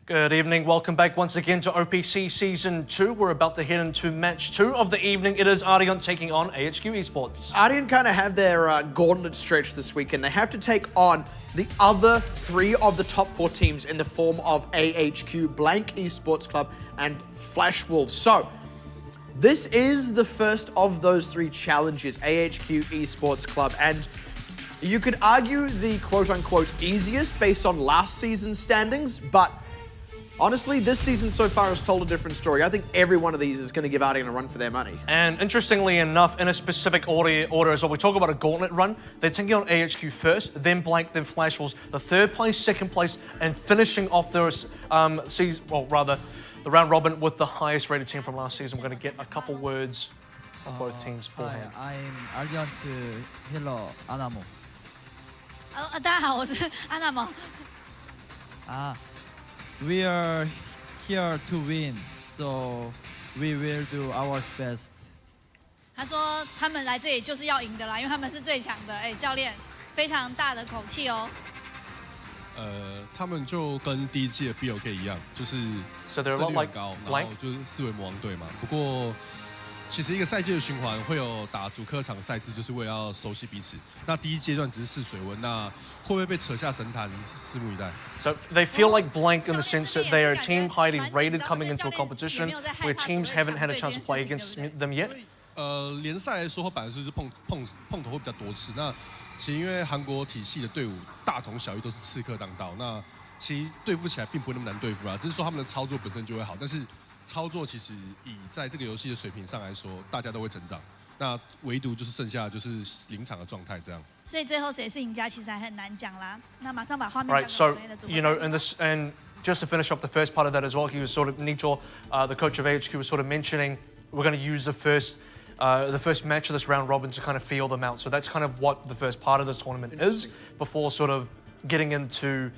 Good evening, welcome back once again to OPC Season 2. We're about to head into Match 2 of the evening. It is Ardeont taking on AHQ Esports. Ardeont kind of have their gauntlet stretch this weekend. They have to take on the other 3 of the top 4 teams in the form of AHQ, Blank Esports Club, and Flash Wolves. So, this is the first of those 3 challenges, AHQ Esports Club, and you could argue the quote-unquote easiest based on last season's standings, but honestly, this season so far has told a different story. I think every one of these is going to give Ardeont a run for their money. And interestingly enough, in a specific order as well, we talk about a gauntlet run. They're taking on AHQ first, then Blank, then Flash Wolves, the 3rd place, 2nd place, and finishing off their the round robin with the highest rated team from last season. We're going to get a couple words from both teams beforehand. Hi, I'm Ardeont Hello Anamo. 大家好，我是安娜毛。 We are here to win, so we will do our best. 他说他们来这里就是要赢的啦，因为他们是最强的。哎，教练，非常大的口气哦。他们就跟第一季的 BLK 一样，就是胜率很高，然后就是四维魔王队嘛。不过，其实一个赛季的循环会有打主客场赛制，就是为了要熟悉彼此。那第一阶段只是试水温，那会不会被扯下神坛，拭目以待。So they feel like Blank in the sense that they are a team highly rated coming into a competition where teams haven't had a chance to play against them yet. 联赛来说，本来就是碰头会比较多次。那其实因为韩国体系的队伍大同小异，都是刺客当道。那其实对付起来并不会那么难对付啦，只是说他们的操作本身就会好，但是操作其实以在这个游戏的水平上来说，大家都会成长。那唯独就是剩下就是临场的状态这样。所以最后谁是赢家，其实还很难讲啦。那马上把画面 Right, so you know, and just to finish off the first part of that as well, he was sort of Nicho, the coach of AHQ, was sort of mentioning we're going to use the first match of this round robin to kind of feel them out. So that's kind of what the first part of this tournament is before sort of getting into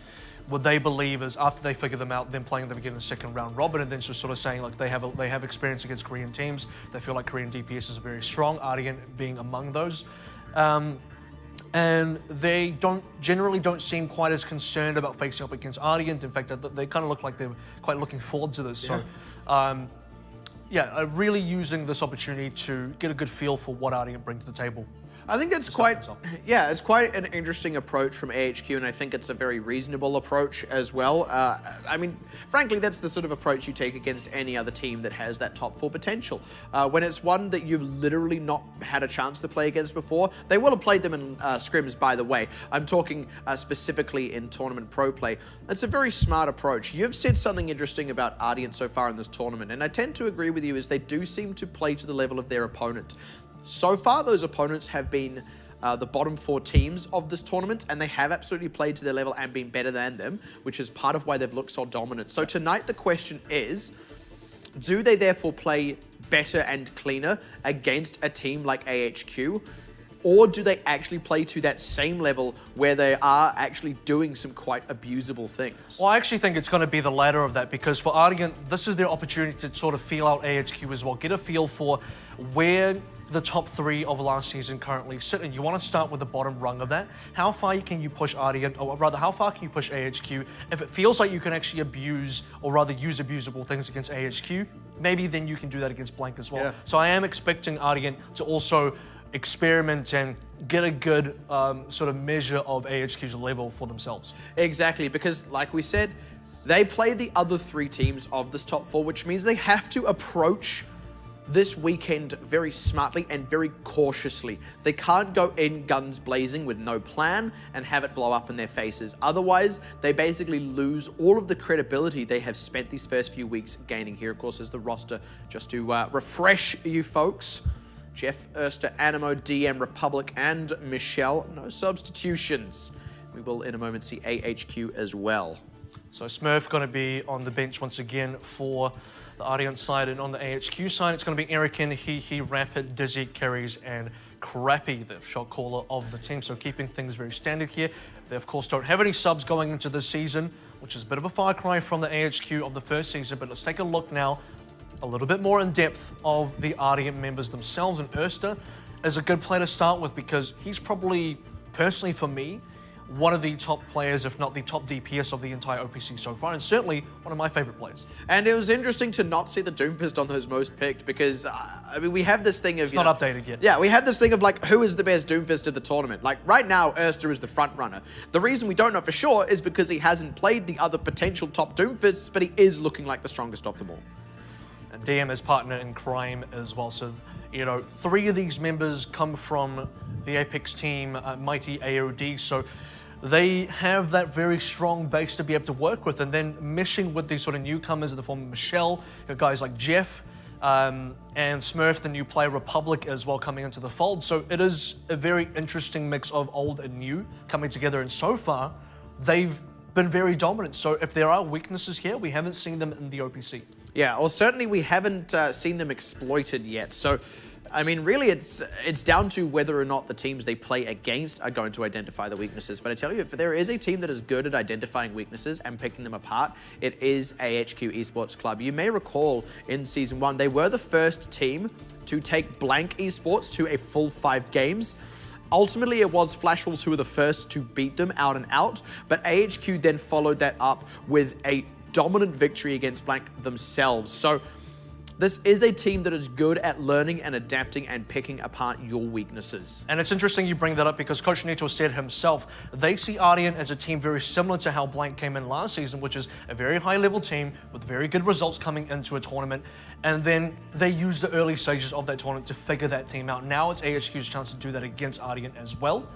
what they believe is after they figure them out, then playing them again in the second round robin, and then just sort of saying like they have experience against Korean teams. They feel like Korean DPS is very strong, Ardeont being among those. And they generally don't seem quite as concerned about facing up against Ardeont. In fact, they kind of look like they're quite looking forward to this. So, really using this opportunity to get a good feel for what Ardeont bring to the table. I think it's quite an interesting approach from AHQ, and I think it's a very reasonable approach as well. I mean, frankly, that's the sort of approach you take against any other team that has that top 4 potential. When it's one that you've literally not had a chance to play against before, they will have played them in scrims, by the way. I'm talking specifically in tournament pro play. It's a very smart approach. You've said something interesting about Ardeont so far in this tournament, and I tend to agree with you, as they do seem to play to the level of their opponent. So far, those opponents have been the bottom 4 teams of this tournament, and they have absolutely played to their level and been better than them, which is part of why they've looked so dominant. So tonight, the question is, do they therefore play better and cleaner against a team like AHQ? Or do they actually play to that same level where they are actually doing some quite abusable things? Well, I actually think it's going to be the latter of that, because for Ardeont, this is their opportunity to sort of feel out AHQ as well, get a feel for where the top 3 of last season currently sit, and you want to start with the bottom rung of that. How far can you push Ardeont, or rather, how far can you push AHQ? If it feels like you can actually abuse, or rather use abusable things against AHQ, maybe then you can do that against Blank as well. Yeah. So I am expecting Ardeont to also experiment and get a good sort of measure of AHQ's level for themselves. Exactly, because like we said, they play the other 3 teams of this top 4, which means they have to approach this weekend very smartly and very cautiously. They can't go in guns blazing with no plan and have it blow up in their faces. Otherwise, they basically lose all of the credibility they have spent these first few weeks gaining. Here, of course, is the roster, just to refresh you folks. Jeff, Erster, Animo, DM, Republic, and Michelle. No substitutions. We will, in a moment, see AHQ as well. So Smurf going to be on the bench once again for the Ardeont side, and on the AHQ side, it's going to be Erican, He, Rapid, Dizzy, Carries, and Crappy, the shot caller of the team. So keeping things very standard here. They, of course, don't have any subs going into this season, which is a bit of a far cry from the AHQ of the first season. But let's take a look now, a little bit more in depth of the Ardeont members themselves. And Erster is a good player to start with, because he's probably, personally for me, one of the top players, if not the top DPS of the entire OPC so far, and certainly one of my favorite players. And it was interesting to not see the Doomfist on those most picked because, I mean, we have this thing of, It's not updated yet. Yeah, we have this thing of like, who is the best Doomfist of the tournament? Like, right now, Erster is the front runner. The reason we don't know for sure is because he hasn't played the other potential top Doomfists, but he is looking like the strongest of them all. And DM is partner in crime as well. So, you know, 3 of these members come from the Apex team, Mighty AOD. So they have that very strong base to be able to work with. And then meshing with these sort of newcomers in the form of Michelle, guys like Jeff, and Smurf, the new player, Republic as well coming into the fold. So it is a very interesting mix of old and new coming together. And so far, they've been very dominant. So if there are weaknesses here, we haven't seen them in the OPC. Yeah, well, certainly we haven't seen them exploited yet. So, I mean, really, it's down to whether or not the teams they play against are going to identify the weaknesses. But I tell you, if there is a team that is good at identifying weaknesses and picking them apart, it is AHQ Esports Club. You may recall in Season 1, they were the first team to take blank Esports to a full 5 games. Ultimately, it was Flash Wolves who were the first to beat them out and out, but AHQ then followed that up with a dominant victory against Blank themselves. So this is a team that is good at learning and adapting and picking apart your weaknesses. And it's interesting you bring that up because Coach Nito said himself, they see Ardeont as a team very similar to how Blank came in last season, which is a very high-level team with very good results coming into a tournament. And then they use the early stages of that tournament to figure that team out. Now it's AHQ's chance to do that against Ardeont as well.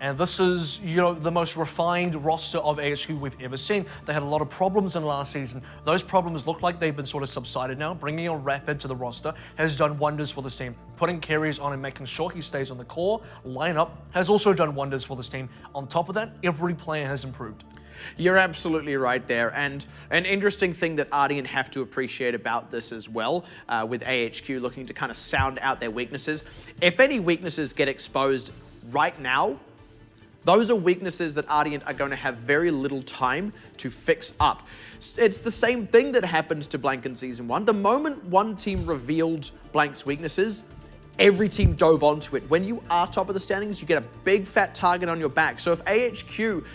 And this is, you know, the most refined roster of AHQ we've ever seen. They had a lot of problems in last season. Those problems look like they've been sort of subsided now. Bringing on Rapid to the roster has done wonders for this team. Putting carries on and making sure he stays on the core lineup has also done wonders for this team. On top of that, every player has improved. You're absolutely right there. And an interesting thing that Ardeont have to appreciate about this as well, with AHQ looking to kind of sound out their weaknesses. If any weaknesses get exposed right now, those are weaknesses that Ardeont are going to have very little time to fix up. It's the same thing that happened to Blank in Season 1. The moment one team revealed Blank's weaknesses, every team dove onto it. When you are top of the standings, you get a big fat target on your back. So if AHQ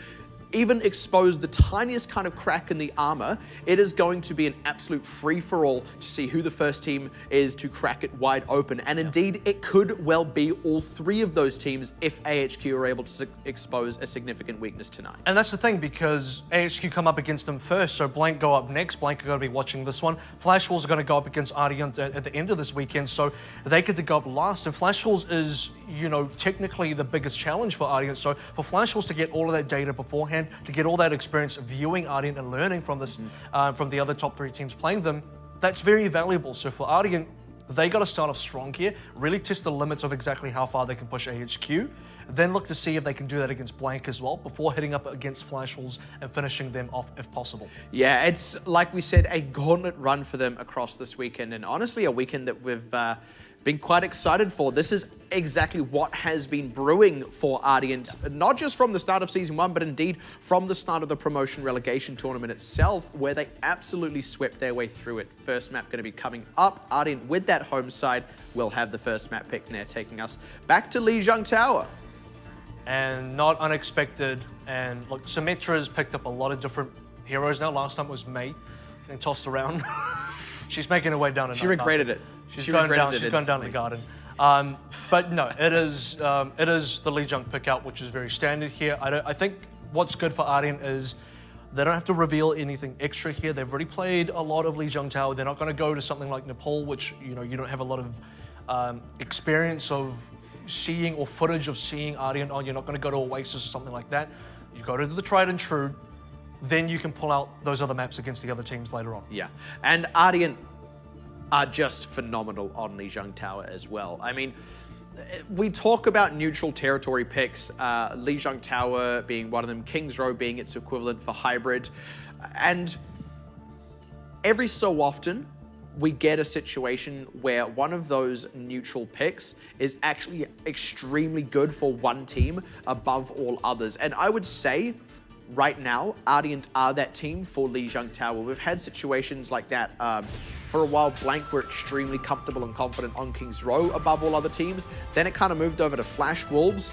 even expose the tiniest kind of crack in the armor, it is going to be an absolute free-for-all to see who the first team is to crack it wide open. And indeed, it could well be all 3 of those teams if AHQ are able to expose a significant weakness tonight. And that's the thing, because AHQ come up against them first, so Blank go up next. Blank are going to be watching this one. Flash Wolves are going to go up against Ardeont at the end of this weekend, so they get to go up last. And Flash Wolves is, you know, technically the biggest challenge for Ardeont. So for Flash Wolves to get all of that data beforehand, to get all that experience viewing Ardeont and learning from this, from the other top 3 teams playing them, that's very valuable. So for Ardeont, they got to start off strong here, really test the limits of exactly how far they can push AHQ, then look to see if they can do that against Blank as well before heading up against Flash Wolves and finishing them off if possible. Yeah, it's, like we said, a gauntlet run for them across this weekend, and honestly a weekend that we've been quite excited for. This is exactly what has been brewing for Ardeont, not just from the start of Season 1, but indeed from the start of the promotion relegation tournament itself, where they absolutely swept their way through it. First map going to be coming up. Ardeont, with that home side, will have the first map pick now, taking us back to Lijiang Tower. And not unexpected, and look, Symmetra's picked up a lot of different heroes now. Last time it was Mei, getting tossed around. She's making her way down. She regretted it. She's going down to the garden. But no, it is the Lijiang pick out, which is very standard here. I think what's good for Ardeont is they don't have to reveal anything extra here. They've already played a lot of Lijiang Tower. They're not going to go to something like Nepal, which, you know, you don't have a lot of experience of seeing or footage of seeing Ardeont on. You're not going to go to Oasis or something like that. You go to the Tried and True, then you can pull out those other maps against the other teams later on. Yeah, and Ardeont are just phenomenal on Lijiang Tower as well. I mean, we talk about neutral territory picks, Lijiang Tower being one of them, King's Row being its equivalent for hybrid, and every so often we get a situation where one of those neutral picks is actually extremely good for one team above all others. And I would say right now, Ardeont are that team for Lijiang Tower. We've had situations like that. For a while, Blank were extremely comfortable and confident on King's Row above all other teams. Then it kind of moved over to Flash Wolves.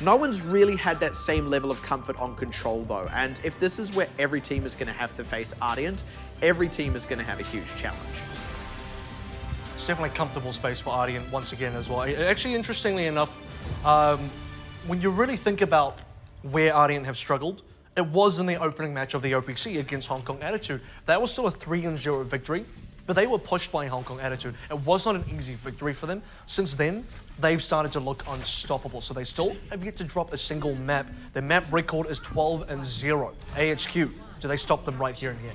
No one's really had that same level of comfort on control though, and if this is where every team is going to have to face Ardeont, every team is going to have a huge challenge. It's definitely comfortable space for Ardeont once again as well. Actually, interestingly enough, when you really think about where Ardeont have struggled, it was in the opening match of the OPC against Hong Kong Attitude. That was still a 3-0 victory, but they were pushed by Hong Kong Attitude. It was not an easy victory for them. Since then, they've started to look unstoppable. So they still have yet to drop a single map. Their map record is 12-0. AHQ, do they stop them right here and here?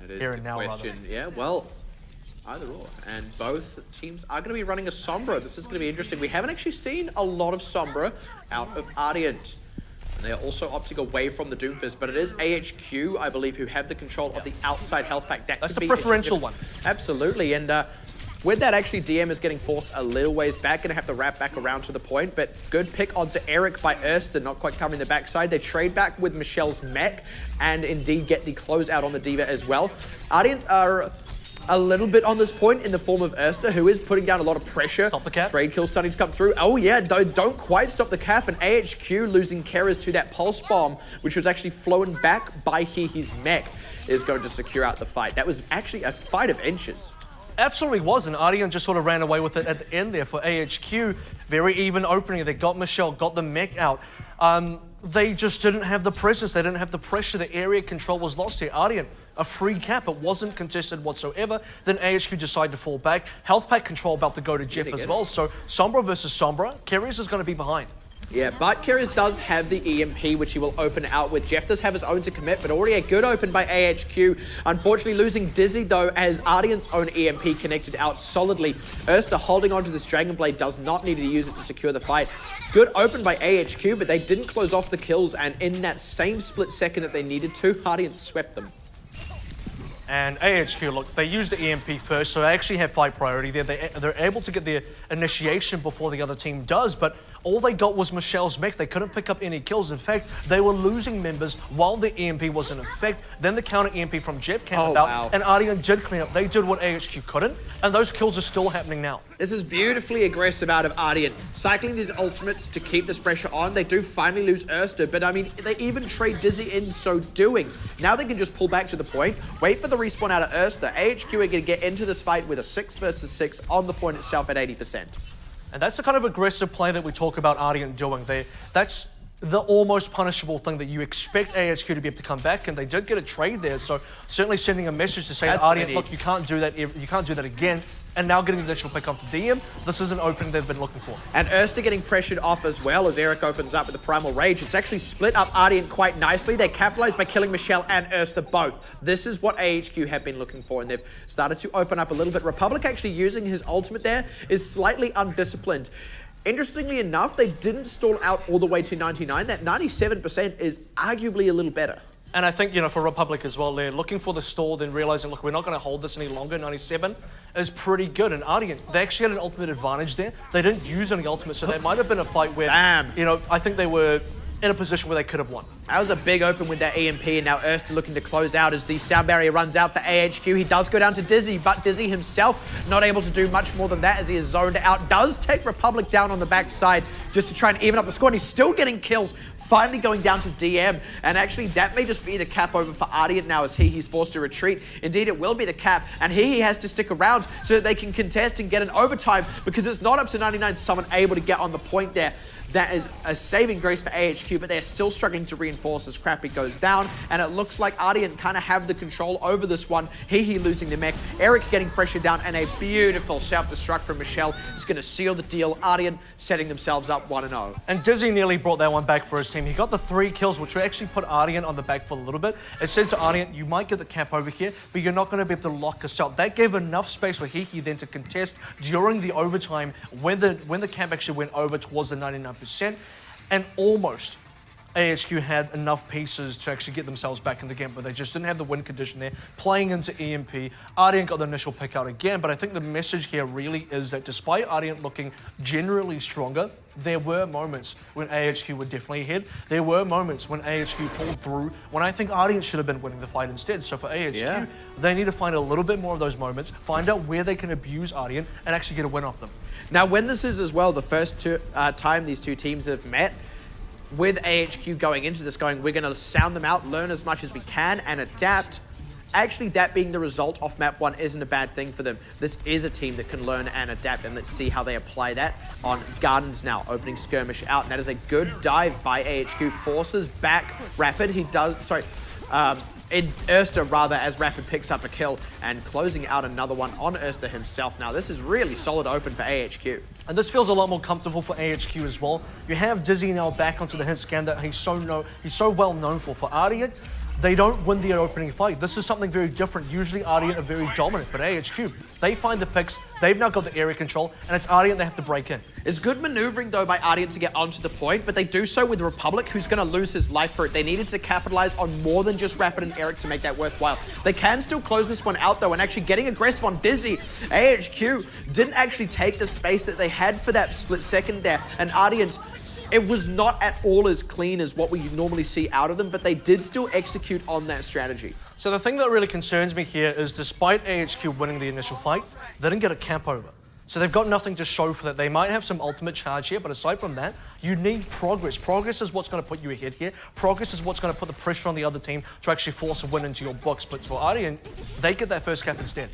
That is Here the and now, question. rather. Yeah, well, either or. And both teams are going to be running a Sombra. This is going to be interesting. We haven't actually seen a lot of Sombra out of Ardeont. And they are also opting away from the Doomfist, but it is AHQ, I believe, who have the control of the outside health pack. That's the preferential one. Absolutely, and with that, actually, DM is getting forced a little ways back, gonna have to wrap back around to the point, but good pick onto Eric by Ersten, not quite covering the backside. They trade back with Michelle's mech, and indeed get the closeout on the Diva as well. Ardeont are a little bit on this point in the form of Erster, who is putting down a lot of pressure. Stop the cap. Trade kills starting to come through. Oh yeah, don't quite stop the cap, and AHQ losing Keras to that pulse bomb, which was actually flown back by Hehe's mech, is going to secure out the fight. That was actually a fight of inches. Absolutely was, and Ardeont just sort of ran away with it at the end there for AHQ. Very even opening. They got Michelle, got the mech out. They just didn't have the presence. They didn't have the pressure. The area control was lost here. Ardeont, a free cap. It wasn't contested whatsoever. Then AHQ decided to fall back. Health pack control about to go to Jeff as well. So Sombra versus Sombra. Keras is going to be behind. Yeah, but Keras does have the EMP, which he will open out with. Jeff does have his own to commit, but already a good open by AHQ. Unfortunately, losing Dizzy, though, as Ardeont's own EMP connected out solidly. Erster holding onto this Dragon Blade, does not need to use it to secure the fight. Good open by AHQ, but they didn't close off the kills, and in that same split second that they needed to, Ardeont swept them. And AHQ, look, they used the EMP first, so they actually have fight priority there. They're able to get their initiation before the other team does, but all they got was Michelle's mech. They couldn't pick up any kills. In fact, they were losing members while the EMP was in effect. Then the counter EMP from Jeff came about, and Ardeont did clean up. They did what AHQ couldn't, and those kills are still happening now. This is beautifully aggressive out of Ardeont. Cycling these ultimates to keep this pressure on. They do finally lose Erster, but I mean, they even trade Dizzy in so doing. Now they can just pull back to the point, wait for the respawn out of Erster. AHQ are going to get into this fight with a 6 versus 6 on the point itself at 80%. And that's the kind of aggressive play that we talk about Ardeont doing there. That's the almost punishable thing that you expect AHQ to be able to come back, and they did get a trade there. So certainly sending a message to say to Ardeont, look, you can't do that. You can't do that again. And now getting the additional pick off the DM. This is an opening they've been looking for. And Erster getting pressured off as well as Eric opens up with the Primal Rage. It's actually split up Ardeont quite nicely. They capitalize by killing Michelle and Erster both. This is what AHQ have been looking for, and they've started to open up a little bit. Republic actually using his ultimate there is slightly undisciplined. Interestingly enough, they didn't stall out all the way to 99. That 97% is arguably a little better. And I think, you know, for Republic as well, they're looking for the stall, then realizing, look, we're not going to hold this any longer. 97 is pretty good. And Ardeont, they actually had an ultimate advantage there. They didn't use any ultimate, so there might have been a fight where, you know, I think they were in a position where they could have won. That was a big open with that EMP, and now Erster looking to close out as the sound barrier runs out for AHQ. He does go down to Dizzy, but Dizzy himself not able to do much more than that as he is zoned out. Does take Republic down on the backside just to try and even up the score, and he's still getting kills, finally going down to DM. And actually, that may just be the cap over for Ardeont now as he's forced to retreat. Indeed, it will be the cap, and he has to stick around so that they can contest and get an overtime, because it's not up to 99 to someone able to get on the point there. That is a saving grace for AHQ, but they're still struggling to reinforce as Crappy goes down, and it looks like Ardeont kind of have the control over this one. Hehe losing the mech, Eric getting pressured down, and a beautiful self-destruct from Michelle is going to seal the deal. Ardeont setting themselves up 1-0. And Dizzy nearly brought that one back for his team. He got the 3 kills, which would actually put Ardeont on the back foot a little bit. It said to Ardeont, you might get the cap over here, but you're not going to be able to lock us out. That gave enough space for Hehe then to contest during the overtime when the cap actually went over towards the 99%. And almost AHQ had enough pieces to actually get themselves back in the game, but they just didn't have the win condition there. Playing into EMP, Ardeont got the initial pick out again, but I think the message here really is that despite Ardeont looking generally stronger, there were moments when AHQ were definitely ahead. There were moments when AHQ pulled through, when I think Ardeont should have been winning the fight instead. So for AHQ, they need to find a little bit more of those moments, find out where they can abuse Ardeont, and actually get a win off them. Now, when this is as well the first time these two teams have met, with AHQ going into this, we're going to sound them out, learn as much as we can, and adapt. Actually, that being the result off map 1 isn't a bad thing for them. This is a team that can learn and adapt, and let's see how they apply that on Gardens now. Opening skirmish out, and that is a good dive by AHQ. Forces back Rapid. He does, sorry, Erster rather, as Rapid picks up a kill and closing out another one on Erster himself. Now, this is really solid open for AHQ. And this feels a lot more comfortable for AHQ as well. You have Dizzy now back onto the hit scan that he's so well known for. For Ardeont, they don't win the opening fight. This is something very different. Usually Ardeont are very dominant, but AHQ, they find the picks, they've now got the area control, and it's Ardeont they have to break in. It's good maneuvering though by Ardeont to get onto the point, but they do so with Republic, who's going to lose his life for it. They needed to capitalize on more than just Rapid and Eric to make that worthwhile. They can still close this one out though, and actually getting aggressive on Dizzy. AHQ didn't actually take the space that they had for that split second there, and Ardeont, it was not at all as clean as what we normally see out of them, but they did still execute on that strategy. So the thing that really concerns me here is despite AHQ winning the initial fight, they didn't get a camp over. So they've got nothing to show for that. They might have some ultimate charge here, but aside from that, you need progress. Progress is what's going to put you ahead here. Progress is what's going to put the pressure on the other team to actually force a win into your books. But for Ardeont, they get that first cap instead.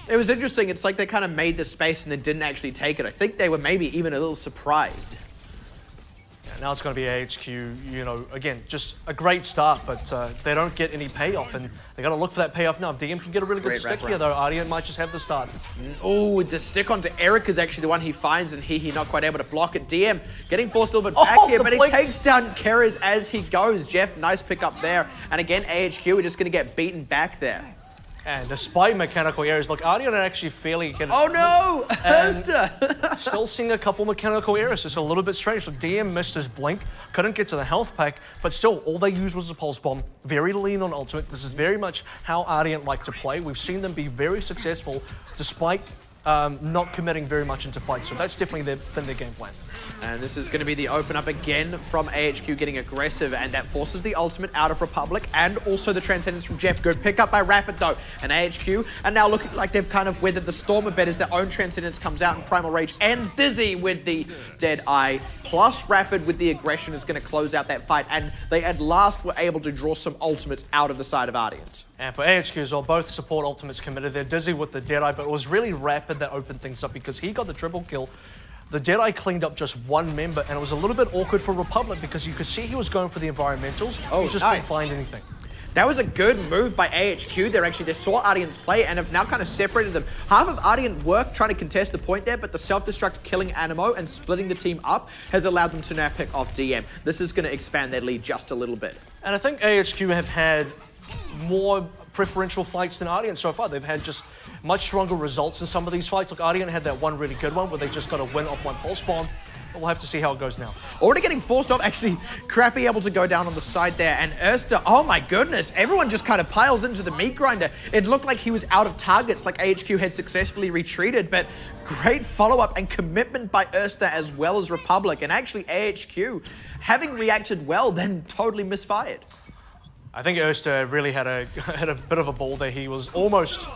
It was interesting. It's like they kind of made the space and then didn't actually take it. I think they were maybe even a little surprised. Now it's going to be AHQ, you know, again, just a great start, but they don't get any payoff, and they got to look for that payoff now. If DM can get a really good stick here, though, Ardeont might just have the start. Oh, the stick onto Eric is actually the one he finds, and he not quite able to block it. DM getting forced a little bit back here, but he takes down Keres as he goes. Jeff, nice pick up there. And again, AHQ are just going to get beaten back there. And despite mechanical errors, look, Ardeont are actually fairly... Oh no! Erster! Still seeing a couple mechanical errors. It's a little bit strange. Look, DM missed his blink, couldn't get to the health pack, but still, all they used was a pulse bomb. Very lean on ultimate. This is very much how Ardeont like to play. We've seen them be very successful despite not committing very much into fights. So that's definitely been their game plan. And this is going to be the open up again from AHQ getting aggressive, and that forces the ultimate out of Republic and also the Transcendence from Jeff. Good pick up by Rapid though, and AHQ are now looking like they've kind of weathered the storm a bit as their own Transcendence comes out and Primal Rage ends. Dizzy with the Dead Eye, plus Rapid with the aggression is going to close out that fight, and they at last were able to draw some ultimates out of the side of Ardeont. And for AHQ as well, both support ultimates committed. They're Dizzy with the Dead Eye, but it was really Rapid that opened things up because he got the triple kill. The Dead Eye cleaned up just one member, and it was a little bit awkward for Republic because you could see he was going for the environmentals. He just couldn't find anything. That was a good move by AHQ. They saw Ardeont's play and have now kind of separated them. Half of Ardeont work trying to contest the point there, but the self-destruct killing Animo and splitting the team up has allowed them to now pick off DM. This is going to expand their lead just a little bit. And I think AHQ have had more preferential fights than Ardeont so far. They've had just much stronger results in some of these fights. Look, Ardeont had that one really good one where they just got a win off one pulse bomb. We'll have to see how it goes now. Already getting forced off, actually, Crappy able to go down on the side there, and Erster, oh my goodness, everyone just kind of piles into the meat grinder. It looked like he was out of targets, like AHQ had successfully retreated, but great follow-up and commitment by Erster as well as Republic, and actually AHQ, having reacted well, then totally misfired. I think Erster really had a bit of a ball there. He was almost,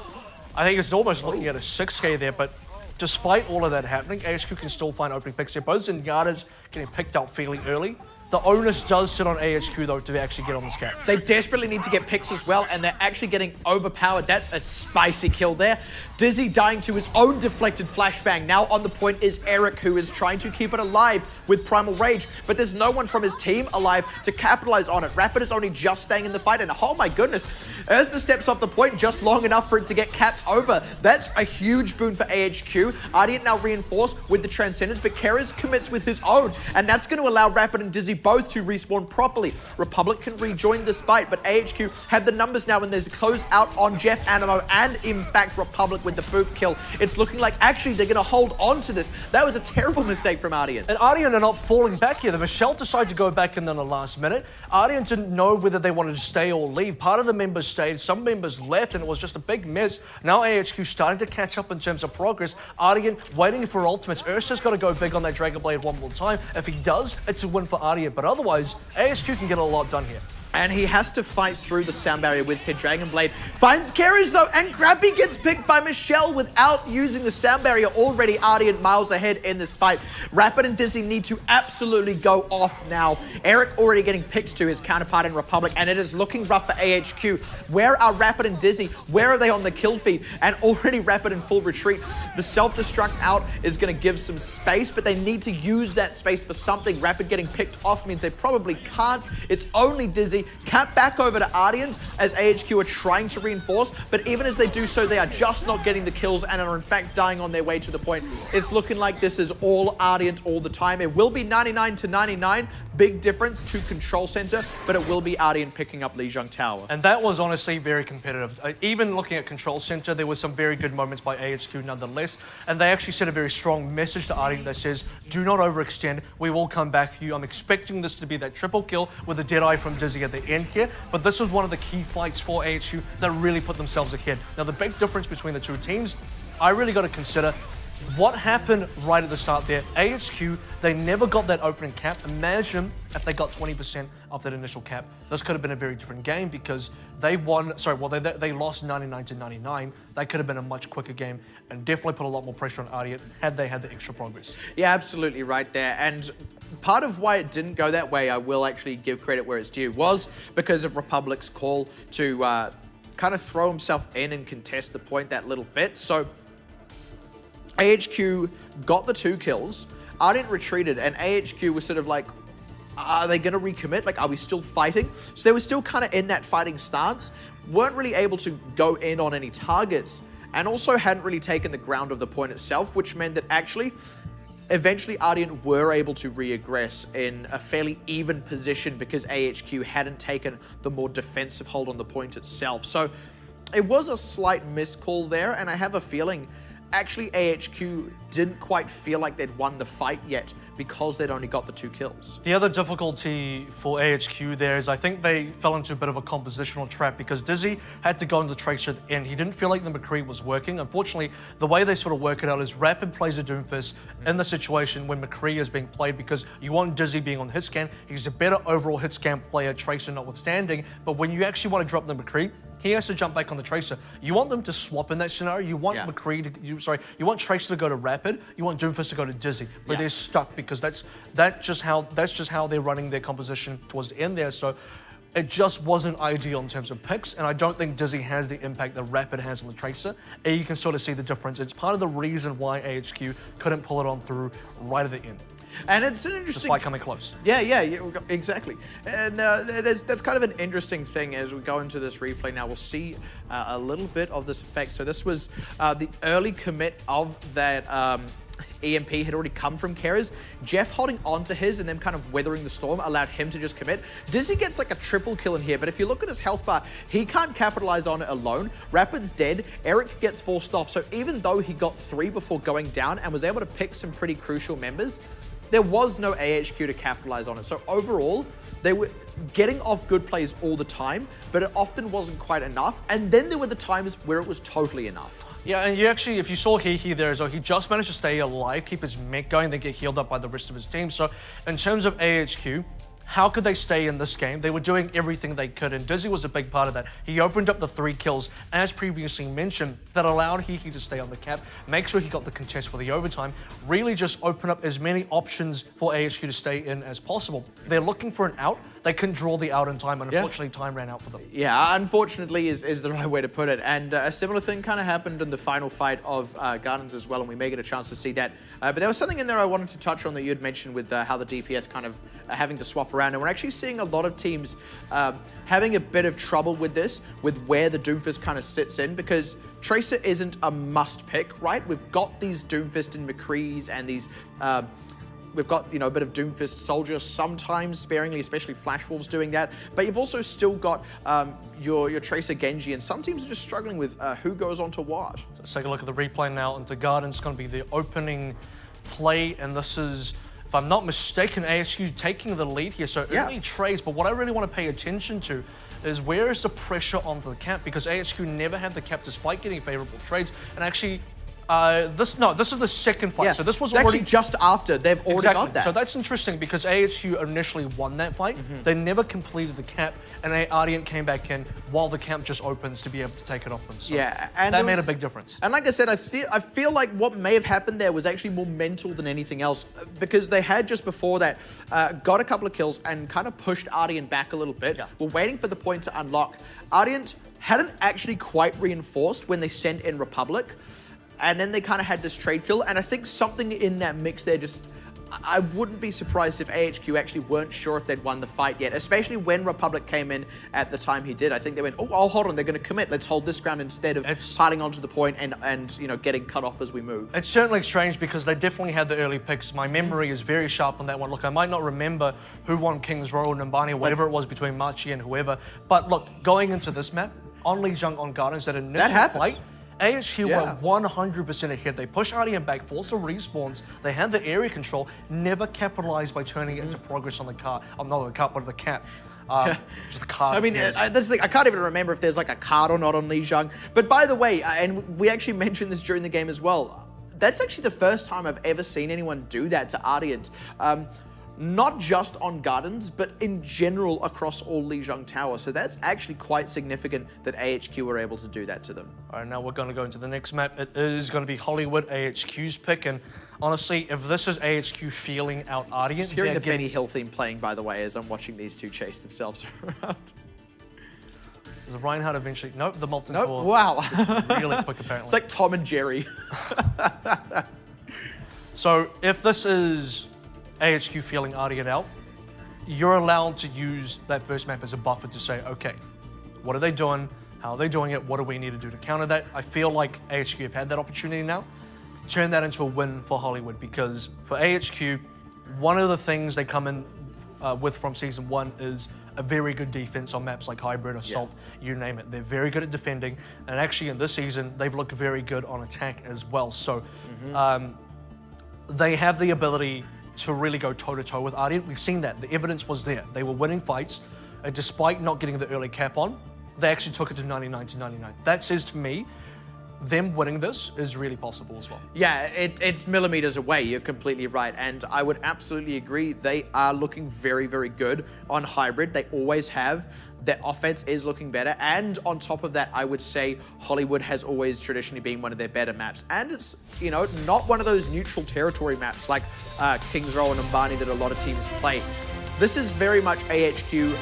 I think he was almost looking at a 6K there, but despite all of that happening, AHQ can still find opening picks here. Both Zenyatta's getting picked up fairly early. The onus does sit on AHQ, though, to actually get on this cap. They desperately need to get picks as well, and they're actually getting overpowered. That's a spicy kill there. Dizzy dying to his own deflected flashbang. Now on the point is Eric, who is trying to keep it alive with Primal Rage, but there's no one from his team alive to capitalize on it. Rapid is only just staying in the fight, and oh my goodness, Erster steps off the point just long enough for it to get capped over. That's a huge boon for AHQ. Ardeont now reinforced with the Transcendence, but Keres commits with his own, and that's going to allow Rapid and Dizzy both to respawn properly. Republic can rejoin this fight, but AHQ have the numbers now, and there's a close out on Jeff Animo, and in fact, Republic with the boot kill. It's looking like actually they're going to hold on to this. That was a terrible mistake from Ardeont. And Ardeont are not falling back here. The Michelle decided to go back in the last minute. Ardeont didn't know whether they wanted to stay or leave. Part of the members stayed, some members left, and it was just a big mess. Now AHQ starting to catch up in terms of progress. Ardeont waiting for ultimates. Ursa's got to go big on that Dragon Blade one more time. If he does, it's a win for Ardeont, but otherwise, AHQ can get a lot done here. And he has to fight through the sound barrier with said Dragon Blade. Finds carries though, and Grabby gets picked by Michelle without using the sound barrier. Already Ardeont miles ahead in this fight. Rapid and Dizzy need to absolutely go off now. Eric already getting picked to his counterpart in Republic, and it is looking rough for AHQ. Where are Rapid and Dizzy? Where are they on the kill feed? And already Rapid in full retreat. The self-destruct out is going to give some space, but they need to use that space for something. Rapid getting picked off means they probably can't. It's only Dizzy. Cap back over to Ardeont as AHQ are trying to reinforce, but even as they do so, they are just not getting the kills and are in fact dying on their way to the point. It's looking like this is all Ardeont all the time. It will be 99 to 99. Big difference to Control Center, but it will be Ardeont picking up Lijiang Tower. And that was honestly very competitive. Even looking at Control Center, there were some very good moments by AHQ nonetheless. And they actually sent a very strong message to Ardeont that says, do not overextend. We will come back for you. I'm expecting this to be that triple kill with a Deadeye from Dizzy at the end here. But this was one of the key fights for AHQ that really put themselves ahead. Now, the big difference between the two teams, I really got to consider what happened right at the start there. AHQ, they never got that opening cap. Imagine if they got 20% of that initial cap. This could have been a very different game because they won, they lost 99 to 99. That could have been a much quicker game and definitely put a lot more pressure on Ardeont had they had the extra progress. Yeah, absolutely right there. And part of why it didn't go that way, I will actually give credit where it's due, was because of Republic's call to kind of throw himself in and contest the point that little bit. So AHQ got the 2 kills, Ardeont retreated, and AHQ was sort of like, are they going to recommit? Like, are we still fighting? So they were still kind of in that fighting stance, weren't really able to go in on any targets, and also hadn't really taken the ground of the point itself, which meant that actually, eventually Ardeont were able to reaggress in a fairly even position because AHQ hadn't taken the more defensive hold on the point itself. So it was a slight miscall there, and I have a feeling actually AHQ didn't quite feel like they'd won the fight yet because they'd only got the 2 kills. The other difficulty for AHQ there is I think they fell into a bit of a compositional trap because Dizzy had to go into the Tracer at the end. He didn't feel like the McCree was working. Unfortunately, the way they sort of work it out is Rapid plays a Doomfist in the situation when McCree is being played because you want Dizzy being on hit scan. He's a better overall hit scan player, Tracer notwithstanding, but when you actually want to drop the McCree, he has to jump back on the Tracer. You want them to swap in that scenario. You want McCree to, you want Tracer to go to Rapid. You want Doomfist to go to Dizzy. But they're stuck because that's just how they're running their composition towards the end there. So it just wasn't ideal in terms of picks, and I don't think Dizzy has the impact that Rapid has on the Tracer. And you can sort of see the difference. It's part of the reason why AHQ couldn't pull it on through right at the end. And it's an interesting... Despite coming close. Yeah, exactly. And that's kind of an interesting thing as we go into this replay now. We'll see a little bit of this effect. So this was the early commit of that EMP had already come from Keras. Jeff holding on to his and then kind of weathering the storm allowed him to just commit. Dizzy gets like a triple kill in here, but if you look at his health bar, he can't capitalize on it alone. Rapid's dead. Eric gets forced off. So even though he got 3 before going down and was able to pick some pretty crucial members, there was no AHQ to capitalize on it. So overall, they were getting off good plays all the time, but it often wasn't quite enough. And then there were the times where it was totally enough. Yeah, and you actually, if you saw Hehe there as well, he just managed to stay alive, keep his mech going, then get healed up by the rest of his team. So in terms of AHQ, how could they stay in this game? They were doing everything they could, and Dizzy was a big part of that. He opened up the 3 kills, as previously mentioned, that allowed Hehe to stay on the cap, make sure he got the contest for the overtime, really just open up as many options for AHQ to stay in as possible. They're looking for an out. They couldn't draw the out in time, and unfortunately, time ran out for them. Yeah, unfortunately is the right way to put it. And a similar thing kind of happened in the final fight of Gardens as well, and we may get a chance to see that. But there was something in there I wanted to touch on that you had mentioned with how the DPS kind of having to swap around. And we're actually seeing a lot of teams having a bit of trouble with this, with where the Doomfist kind of sits in, because Tracer isn't a must pick, right? We've got these Doomfist and McCrees and these we've got, you know, a bit of Doomfist Soldier sometimes, sparingly, especially Flash Wolves doing that. But you've also still got your Tracer Genji, and some teams are just struggling with who goes on to what. So let's take a look at the replay now. Into Garden, it's going to be the opening play, and this is, if I'm not mistaken, ASU taking the lead here. So early trades, but what I really want to pay attention to is where is the pressure onto the cap, because ASQ never had the cap despite getting favorable trades. And actually, this is the second fight. Yeah. So this was it's already actually just after they've already got that. So that's interesting because ASU initially won that fight. They never completed the cap, and Ardeont came back in while the camp just opens to be able to take it off them. So yeah, and that made a big difference. And like I said, I feel like what may have happened there was actually more mental than anything else, because they had just before that got a couple of kills and kind of pushed Ardeont back a little bit. Yeah. We're waiting for the point to unlock. Ardeont hadn't actually quite reinforced when they sent in Republic. And then they kind of had this trade kill, and I think something in that mix there just... I wouldn't be surprised if AHQ actually weren't sure if they'd won the fight yet, especially when Republic came in at the time he did. I think they went, oh, hold on, they're going to commit. Let's hold this ground instead of parting onto the point and you know, getting cut off as we move. It's certainly strange because they definitely had the early picks. My memory is very sharp on that one. Look, I might not remember who won King's Row and Numbani or whatever it was between Machi and whoever, but look, going into this map, on Lijiang on Gardens, that initial fight, AHQ were 100% ahead. They pushed Ardeont back, forced the respawns. They had the area control, never capitalized by turning it into progress on the car. Not the car, but the cap. Just the card. I mean, that's the thing. I can't even remember if there's like a card or not on Lijiang. But by the way, and we actually mentioned this during the game as well, that's actually the first time I've ever seen anyone do that to Ardeont. Not just on Gardens, but in general across all Lijiang Tower. So that's actually quite significant that AHQ were able to do that to them. All right, now we're going to go into the next map. It is going to be Hollywood, AHQ's pick. And honestly, if this is AHQ feeling out Ardeont... Just hearing the Benny Hill theme playing, by the way, as I'm watching these two chase themselves around. Does Reinhardt eventually... Nope, the Molten Core. Wow. Really quick, apparently. It's like Tom and Jerry. So if this is AHQ feeling Ardeont out, you're allowed to use that first map as a buffer to say, okay, what are they doing? How are they doing it? What do we need to do to counter that? I feel like AHQ have had that opportunity now. Turn that into a win for Hollywood, because for AHQ, one of the things they come in with from Season 1 is a very good defense on maps like Hybrid, Assault, you name it. They're very good at defending, and actually in this season, they've looked very good on attack as well. So they have the ability to really go toe-to-toe with Ardeont. We've seen that. The evidence was there. They were winning fights, and despite not getting the early cap on, they actually took it to 99-99. That says to me, them winning this is really possible as well. Yeah, it's millimeters away. You're completely right. And I would absolutely agree. They are looking very, very good on Hybrid. They always have. Their offense is looking better. And on top of that, I would say Hollywood has always traditionally been one of their better maps. And it's, you know, not one of those neutral territory maps like King's Row and Umbani that a lot of teams play. This is very much AHQ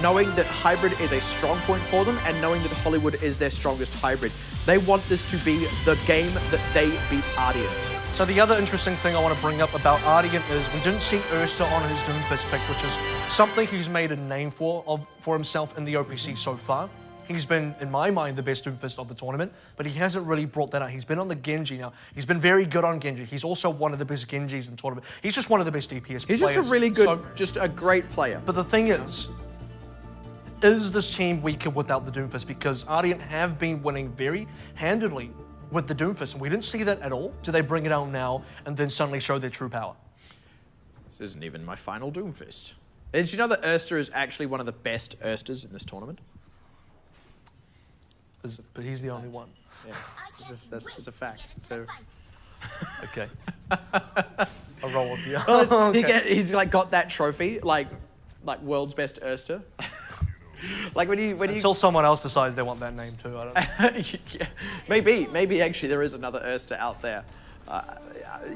knowing that Hybrid is a strong point for them and knowing that Hollywood is their strongest Hybrid. They want this to be the game that they beat Ardeont. So the other interesting thing I want to bring up about Ardeont is we didn't see Erster on his Doomfist pick, which is something he's made a name for himself in the OPC so far. He's been, in my mind, the best Doomfist of the tournament, but he hasn't really brought that out. He's been on the Genji now. He's been very good on Genji. He's also one of the best Genjis in the tournament. He's just one of the best DPS players. He's just a really good, just a great player. But the thing is this team weaker without the Doomfist? Because Ardeont have been winning very handedly with the Doomfist, and we didn't see that at all. Do they bring it out now and then suddenly show their true power? This isn't even my final Doomfist. Did you know that Erster is actually one of the best Ersters in this tournament? But he's the only one. Yeah, that's a fact. So, okay, I'll roll with you. Well, Okay. he's like got that trophy, like world's best Erster. Like when you Until someone else decides they want that name too, I don't know. yeah, maybe actually there is another Erster out there.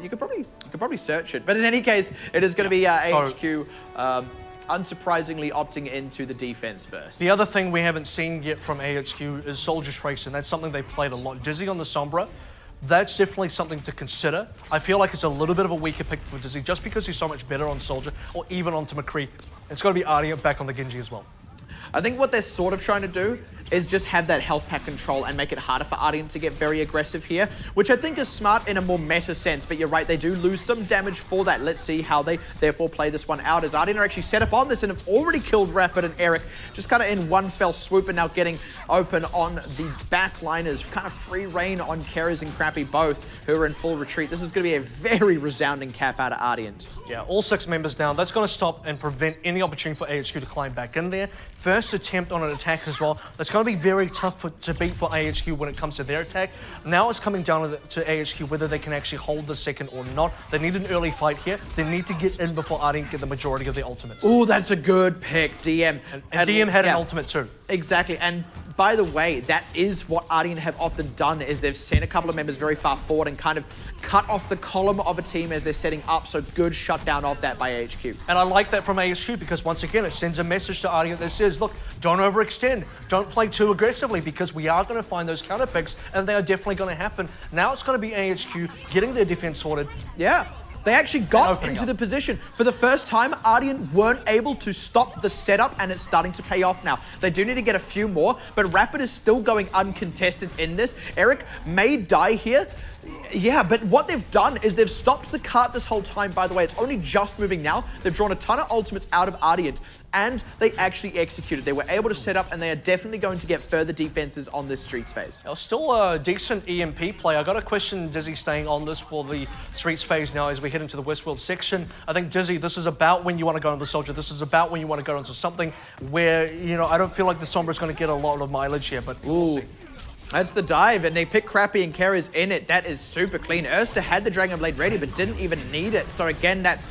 You could probably search it, but in any case, it is going to be AHQ. Unsurprisingly opting into the defense first. The other thing we haven't seen yet from AHQ is Soldier Trace, and that's something they played a lot. Dizzy on the Sombra, that's definitely something to consider. I feel like it's a little bit of a weaker pick for Dizzy, just because he's so much better on Soldier, or even onto McCree. It's got to be Ardeont back on the Genji as well. I think what they're sort of trying to do is just have that health pack control and make it harder for Ardeont to get very aggressive here, which I think is smart in a more meta sense, but you're right, they do lose some damage for that. Let's see how they therefore play this one out, as Ardeont are actually set up on this and have already killed Rapid and Eric, just kind of in one fell swoop, and now getting open on the back liners, kind of free reign on Keras and Crappy both, who are in full retreat. This is going to be a very resounding cap out of Ardeont. Yeah, all 6 members down. That's going to stop and prevent any opportunity for AHQ to climb back in there. First attempt on an attack as well. That's going to be very tough to beat for AHQ when it comes to their attack. Now it's coming down to AHQ whether they can actually hold the second or not. They need an early fight here. They need to get in before Ardeont get the majority of their ultimates. Oh, that's a good pick, DM. And DM had an ultimate too. Exactly, and by the way, that is what Ardeont have often done, is they've sent a couple of members very far forward and kind of cut off the column of a team as they're setting up, so good shutdown of that by AHQ. And I like that from AHQ because, once again, it sends a message to Ardeont that says, look, don't overextend, don't play too aggressively, because we are going to find those counter picks, and they are definitely going to happen. Now it's going to be AHQ getting their defense sorted. Yeah. They actually got into the position. For the first time, Ardeont weren't able to stop the setup, and it's starting to pay off now. They do need to get a few more, but Rapid is still going uncontested in this. Eric may die here. Yeah, but what they've done is they've stopped the cart this whole time, by the way. It's only just moving now. They've drawn a ton of ultimates out of Ardeont, and they actually executed. They were able to set up, and they are definitely going to get further defenses on this Streets phase. Now, still a decent EMP play. I got a question, Dizzy, staying on this for the Streets phase now as we head into the Westworld section. I think, Dizzy, this is about when you want to go into the Soldier. This is about when you want to go into something where, you know, I don't feel like the Sombra is going to get a lot of mileage here, but we'll see. That's the dive, and they pick Crappy and Keras in it. That is super clean. Erster had the Dragon Blade ready, but didn't even need it. So again, that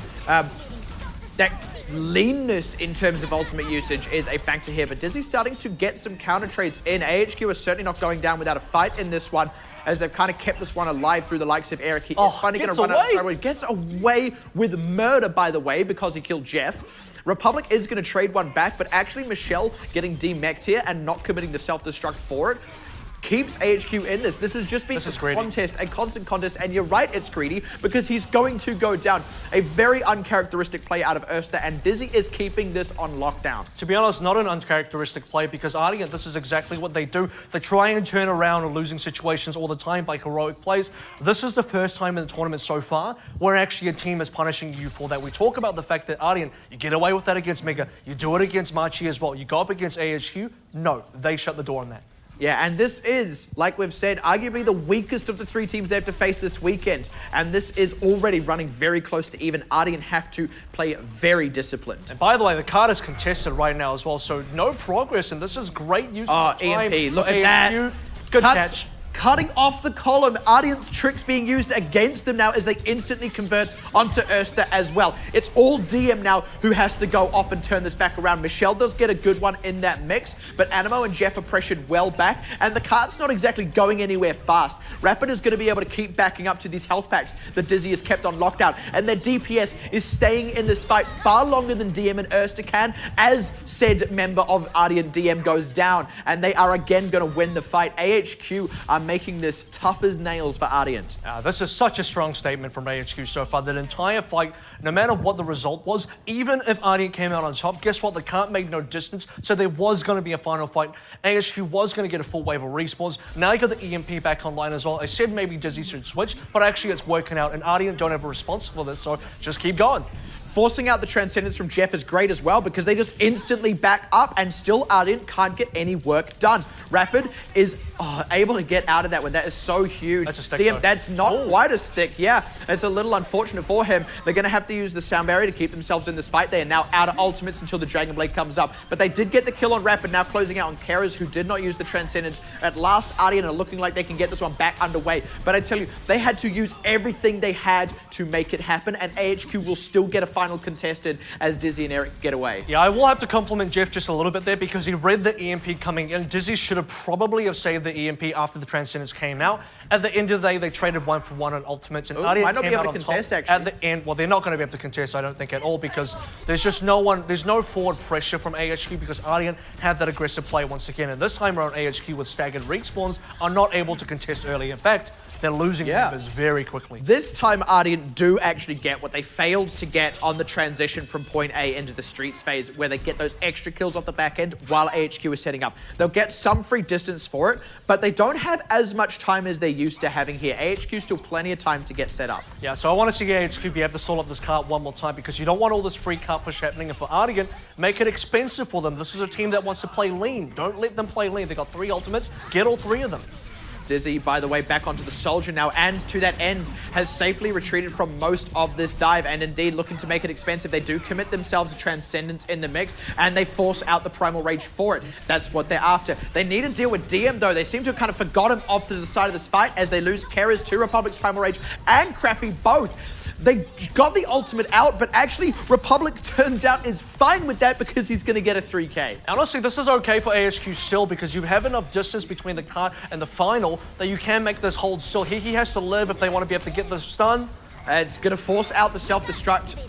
leanness in terms of ultimate usage is a factor here. But Dizzy's starting to get some counter trades in. AHQ is certainly not going down without a fight in this one, as they've kind of kept this one alive through the likes of Eric. He is finally going to run out. He gets away with murder, by the way, because he killed Jeff. Republic is going to trade one back, but actually Michelle getting demeched here and not committing the self-destruct for it keeps AHQ in this. This has just been a contest, a constant contest, and you're right, it's greedy, because he's going to go down. A very uncharacteristic play out of Erster, and Dizzy is keeping this on lockdown. To be honest, not an uncharacteristic play, because Ardeont, this is exactly what they do. They try and turn around in losing situations all the time by heroic plays. This is the first time in the tournament so far where actually a team is punishing you for that. We talk about the fact that Ardeont, you get away with that against Mega, you do it against Machi as well. You go up against AHQ, no, they shut the door on that. Yeah, and this is, like we've said, arguably the weakest of the 3 teams they have to face this weekend. And this is already running very close to even. Ardeont have to play very disciplined. And by the way, the card is contested right now as well, so no progress, and this is great use of time. EMP, look at that. Good catch. Cutting off the column. Ardeont's tricks being used against them now as they instantly convert onto Erster as well. It's all DM now who has to go off and turn this back around. Michelle does get a good one in that mix, but Animo and Jeff are pressured well back, and the cart's not exactly going anywhere fast. Rapid is going to be able to keep backing up to these health packs that Dizzy has kept on lockdown, and their DPS is staying in this fight far longer than DM and Erster can, as said member of Ardeont DM goes down, and they are again going to win the fight. AHQ are making this tough as nails for Ardeont. This is such a strong statement from AHQ so far. That entire fight, no matter what the result was, even if Ardeont came out on top, guess what? The cart made no distance, so there was going to be a final fight. AHQ was going to get a full wave of respawns. Now you got the EMP back online as well. I said maybe Dizzy should switch, but actually it's working out, and Ardeont don't have a response for this, so just keep going. Forcing out the Transcendence from Jeff is great as well, because they just instantly back up, and still Ardeont can't get any work done. Rapid is able to get out of that one. That is so huge. That's a stick. That's not quite a stick. Yeah, it's a little unfortunate for him. They're going to have to use the sound barrier to keep themselves in this fight. They are now out of ultimates until the Dragon Blade comes up. But they did get the kill on Rapid, now closing out on Keras, who did not use the Transcendence. At last, Ardeont are looking like they can get this one back underway. But I tell you, they had to use everything they had to make it happen, and AHQ will still get a final contested as Dizzy and Eric get away. Yeah, I will have to compliment Jeff just a little bit there, because he read the EMP coming in. Dizzy should have probably have saved the EMP after the Transcendence came out. At the end of the day, they traded 1-for-1 on ultimates, and Ardeont might not be came able out to on contest, top. actually. At the end, well, they're not going to be able to contest, I don't think, at all, because there's just there's no forward pressure from AHQ, because Ardeont have that aggressive play once again. And this time around, AHQ with staggered respawns are not able to contest early. In fact, they're losing members very quickly. This time, Ardeont do actually get what they failed to get on the transition from point A into the streets phase, where they get those extra kills off the back end while AHQ is setting up. They'll get some free distance for it, but they don't have as much time as they're used to having here. AHQ still plenty of time to get set up. Yeah, so I want to see AHQ be able to stall up this cart one more time, because you don't want all this free cart push happening. And for Ardeont, make it expensive for them. This is a team that wants to play lean. Don't let them play lean. They got 3 ultimates. Get all 3 of them. Dizzy, by the way, back onto the Soldier now, and to that end, has safely retreated from most of this dive, and indeed looking to make it expensive. They do commit themselves to Transcendence in the mix, and they force out the Primal Rage for it. That's what they're after. They need to deal with DM, though. They seem to have kind of forgot him off to the side of this fight as they lose Keras to Republic's Primal Rage and Crappy both. They got the ultimate out, but actually Republic turns out is fine with that because he's going to get a 3K. Honestly, this is okay for AHQ still, because you have enough distance between the cart and the final that you can make this hold still. He has to live if they want to be able to get the stun. It's going to force out the self-destruct.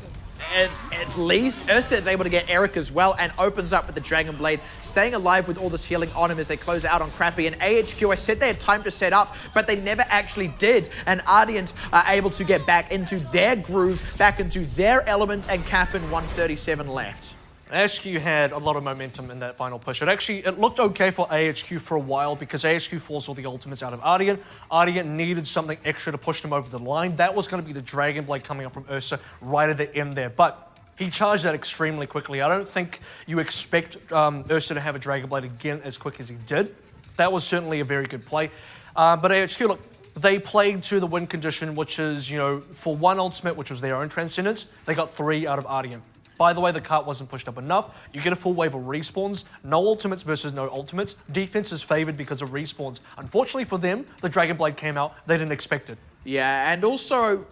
At least Ersta is able to get Eric as well and opens up with the Dragon Blade, staying alive with all this healing on him as they close out on Crappy. And AHQ, I said they had time to set up, but they never actually did. And Ardeont are able to get back into their groove, back into their element, and cap in 137 left. AHQ had a lot of momentum in that final push. It looked okay for AHQ for a while, because AHQ forced all the ultimates out of Ardeont. Ardeont needed something extra to push them over the line. That was going to be the Dragon Blade coming up from Ursa right at the end there. But he charged that extremely quickly. I don't think you expect Ursa to have a Dragon Blade again as quick as he did. That was certainly a very good play. But AHQ, look, they played to the win condition, which is, you know, for 1 ultimate, which was their own Transcendence, they got 3 out of Ardeont. By the way, the cart wasn't pushed up enough. You get a full wave of respawns. No ultimates versus no ultimates. Defense is favored because of respawns. Unfortunately for them, the Dragon Blade came out. They didn't expect it. Yeah, and also,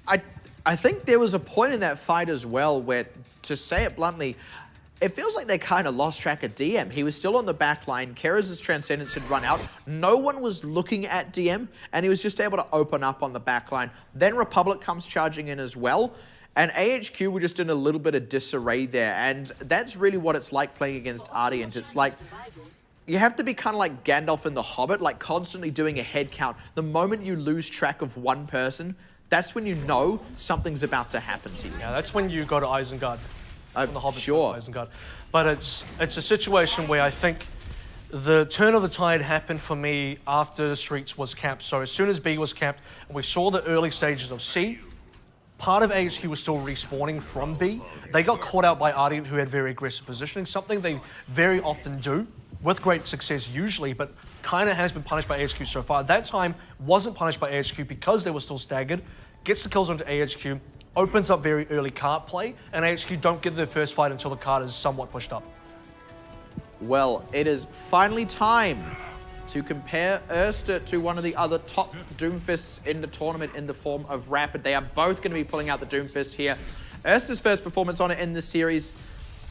I think there was a point in that fight as well where, to say it bluntly, it feels like they kind of lost track of DM. He was still on the back line. Keras' Transcendence had run out. No one was looking at DM, and he was just able to open up on the back line. Then Republic comes charging in as well. And AHQ were just in a little bit of disarray there. And that's really what it's like playing against Ardeont. It's like, you have to be kind of like Gandalf in The Hobbit, like constantly doing a head count. The moment you lose track of one person, that's when you know something's about to happen to you. Yeah, that's when you go to Isengard. The Hobbit sure. Isengard. But it's a situation where I think the turn of the tide happened for me after Streets was capped. So as soon as B was capped, and we saw the early stages of C, part of AHQ was still respawning from B. They got caught out by Ardeont, who had very aggressive positioning, something they very often do, with great success usually, but kind of has been punished by AHQ so far. That time wasn't punished by AHQ because they were still staggered, gets the kills onto AHQ, opens up very early cart play, and AHQ don't get their first fight until the cart is somewhat pushed up. Well, it is finally time to compare Ersta to one of the other top Doomfists in the tournament in the form of Rapid. They are both going to be pulling out the Doomfist here. Ersta's first performance on it in this series.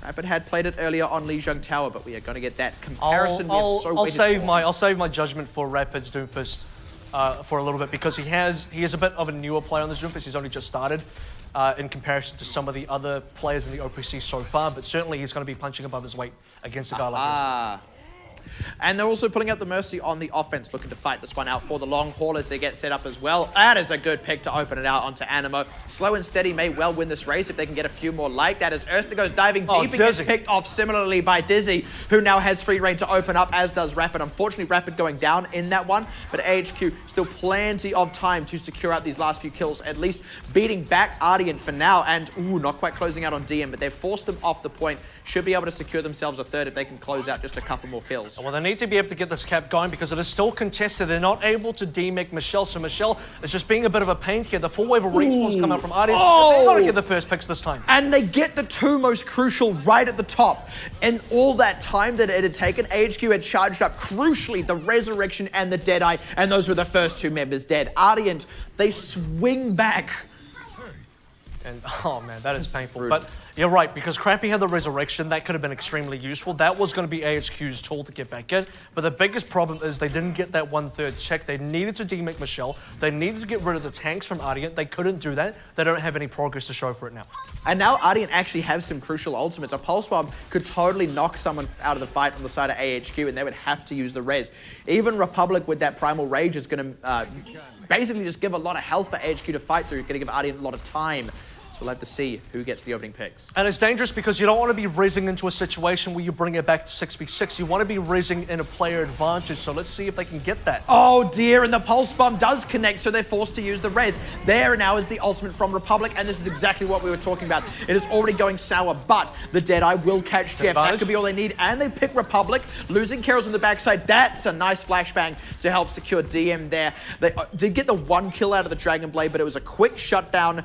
Rapid had played it earlier on Lijiang Tower, but we are going to get that comparison. I'll save my judgment for Rapid's Doomfist for a little bit, because he is a bit of a newer player on this Doomfist. He's only just started in comparison to some of the other players in the OPC so far, but certainly he's going to be punching above his weight against a guy like Ersta. And they're also pulling out the Mercy on the offense, looking to fight this one out for the long haul as they get set up as well. That is a good pick to open it out onto Animo. Slow and Steady may well win this race if they can get a few more like that, as Ersta goes diving deep and gets picked off similarly by Dizzy, who now has free reign to open up, as does Rapid. Unfortunately, Rapid going down in that one, but AHQ still plenty of time to secure out these last few kills, at least beating back Ardeont for now, and not quite closing out on DM, but they've forced them off the point. Should be able to secure themselves a third if they can close out just a couple more kills. Well, they need to be able to get this cap going because it is still contested. They're not able to demec Michelle, so Michelle is just being a bit of a pain here. The full wave of respawns come out from Ardeont. They've got to get the first picks this time. And they get the 2 most crucial right at the top. And all that time that it had taken, AHQ had charged up crucially the Resurrection and the Deadeye, and those were the first 2 members dead. Ardeont, they swing back. And, oh man, that is painful. But you're right, because Crappy had the Resurrection. That could have been extremely useful. That was going to be AHQ's tool to get back in. But the biggest problem is they didn't get that 1/3 check. They needed to demec Michelle. They needed to get rid of the tanks from Ardeont. They couldn't do that. They don't have any progress to show for it now. And now Ardeont actually have some crucial ultimates. A Pulse Bomb could totally knock someone out of the fight on the side of AHQ, and they would have to use the res. Even Republic with that Primal Rage is going to basically just give a lot of health for AHQ to fight through. Going to give Ardeont a lot of time. We'll have to see who gets the opening picks. And it's dangerous because you don't want to be rezzing into a situation where you bring it back to 6v6. You want to be rezzing in a player advantage. So let's see if they can get that. Oh dear, and the Pulse Bomb does connect, so they're forced to use the res. There now is the ultimate from Republic, and this is exactly what we were talking about. It is already going sour, but the Deadeye will catch Jeff. That could be all they need, and they pick Republic. Losing Keros on the backside, that's a nice flashbang to help secure DM there. They did get the 1 kill out of the Dragon Blade, but it was a quick shutdown.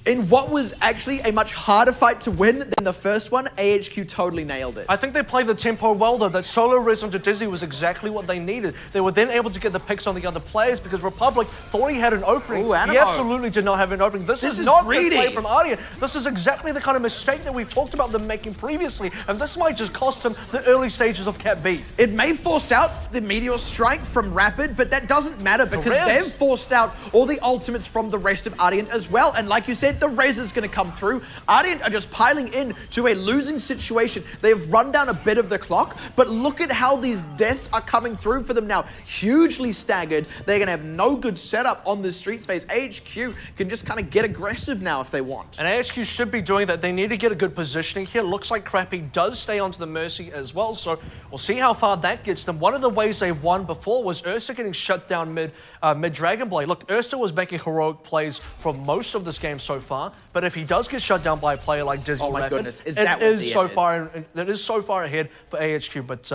In what was actually a much harder fight to win than the first one, AHQ totally nailed it. I think they played the tempo well, though. That solo res onto Dizzy was exactly what they needed. They were then able to get the picks on the other players because Republic thought he had an opening. Ooh, he absolutely did not have an opening. This is not good play from Ardeont. This is exactly the kind of mistake that we've talked about them making previously, and this might just cost them the early stages of Cat B. It may force out the Meteor Strike from Rapid, but that doesn't matter because they've forced out all the ultimates from the rest of Ardeont as well. And like you said, the res is going to come through. Ardeont are just piling in to a losing situation. They have run down a bit of the clock, but look at how these deaths are coming through for them now. Hugely staggered. They're going to have no good setup on this Streets phase. AHQ can just kind of get aggressive now if they want. And AHQ should be doing that. They need to get a good positioning here. Looks like Crappy does stay onto the Mercy as well, so we'll see how far that gets them. One of the ways they won before was Ursa getting shut down mid Dragon Blade. Look, Ursa was making heroic plays for most of this game so far, but if he does get shut down by a player like Dizzy or Rapid, goodness, is that what it is so far ahead for AHQ, but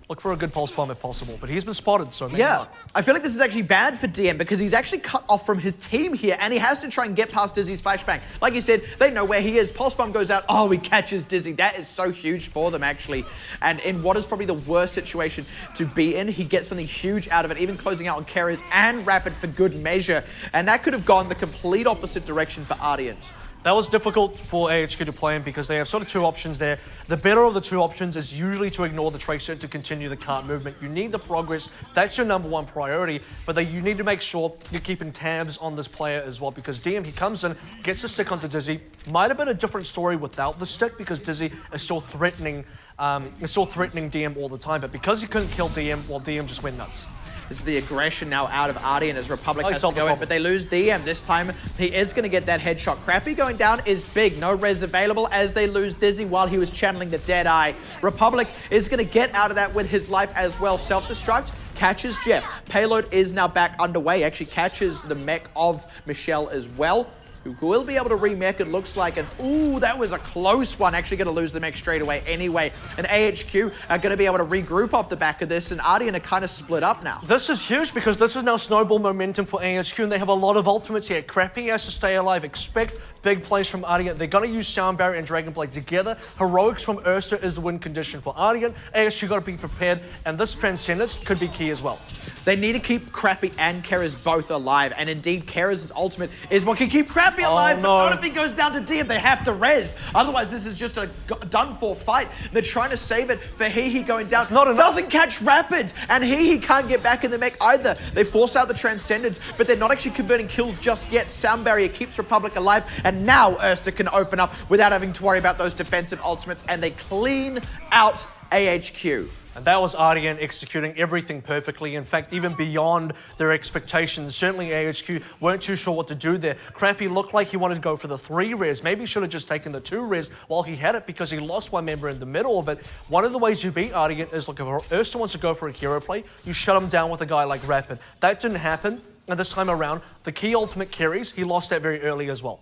look for a good pulse bomb if possible. But he's been spotted, so maybe not. I feel like this is actually bad for DM because he's actually cut off from his team here and he has to try and get past Dizzy's flashbang. Like you said, they know where he is. Pulse bomb goes out. Oh, he catches Dizzy. That is so huge for them, actually. And in what is probably the worst situation to be in, he gets something huge out of it, even closing out on Keres and Rapid for good measure. And that could have gone the complete opposite direction for Ardeont. That was difficult for AHQ to play in because they have sort of two options there. The better of the two options is usually to ignore the Tracer to continue the cart movement. You need the progress. That's your #1 priority. But you need to make sure you're keeping tabs on this player as well because DM, he comes in, gets the stick onto Dizzy. Might have been a different story without the stick because Dizzy is still threatening DM all the time. But because he couldn't kill DM, well, DM just went nuts. This is the aggression now out of Ardeont as Republic has to go in, but they lose DM. This time, he is going to get that headshot. Crappy going down is big. No res available as they lose Dizzy while he was channeling the Deadeye. Republic is going to get out of that with his life as well. Self-destruct, catches Jeff. Payload is now back underway. Actually catches the mech of Michelle as well, who will be able to remech, it looks like. And ooh, that was a close one. Actually going to lose the mech straight away anyway. And AHQ are going to be able to regroup off the back of this, and Ardeont are kind of split up now. This is huge because this is now snowball momentum for AHQ, and they have a lot of ultimates here. Crappy has to stay alive. Expect big plays from Ardeont. They're going to use Sound Barrier and Dragon Blade together. Heroics from Ursa is the win condition for Ardeont. AHQ got to be prepared, and this Transcendence could be key as well. They need to keep Crappy and Keres both alive, and indeed Keres' ultimate is what can keep Crappy alive, but not if he goes down to DM. They have to res. Otherwise, this is just a done-for fight. They're trying to save it for Hehe going down. Doesn't catch Rapid, and Hehe can't get back in the mech either. They force out the Transcendence, but they're not actually converting kills just yet. Sound Barrier keeps Republic alive, and now Ursa can open up without having to worry about those defensive ultimates, and they clean out AHQ. And that was Ardeont executing everything perfectly. In fact, even beyond their expectations. Certainly AHQ weren't too sure what to do there. Crappy looked like he wanted to go for the 3 res. Maybe he should have just taken the 2 res while he had it because he lost one member in the middle of it. One of the ways you beat Ardeont is, look, if Ursa wants to go for a hero play, you shut him down with a guy like Rapid. That didn't happen. And this time around, the key ultimate carries, he lost that very early as well.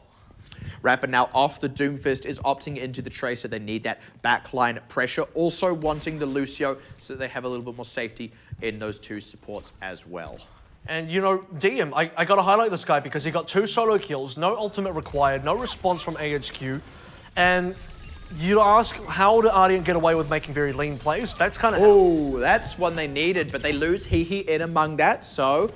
Rapid now off the Doomfist is opting into the Tracer. They need that backline pressure. Also wanting the Lucio so they have a little bit more safety in those 2 supports as well. And, you know, DM, I got to highlight this guy because he got 2 solo kills, no ultimate required, no response from AHQ. And you ask, how did Ardeont get away with making very lean plays? That's kind of... Oh, that's one they needed, but they lose Hehe in among that, so...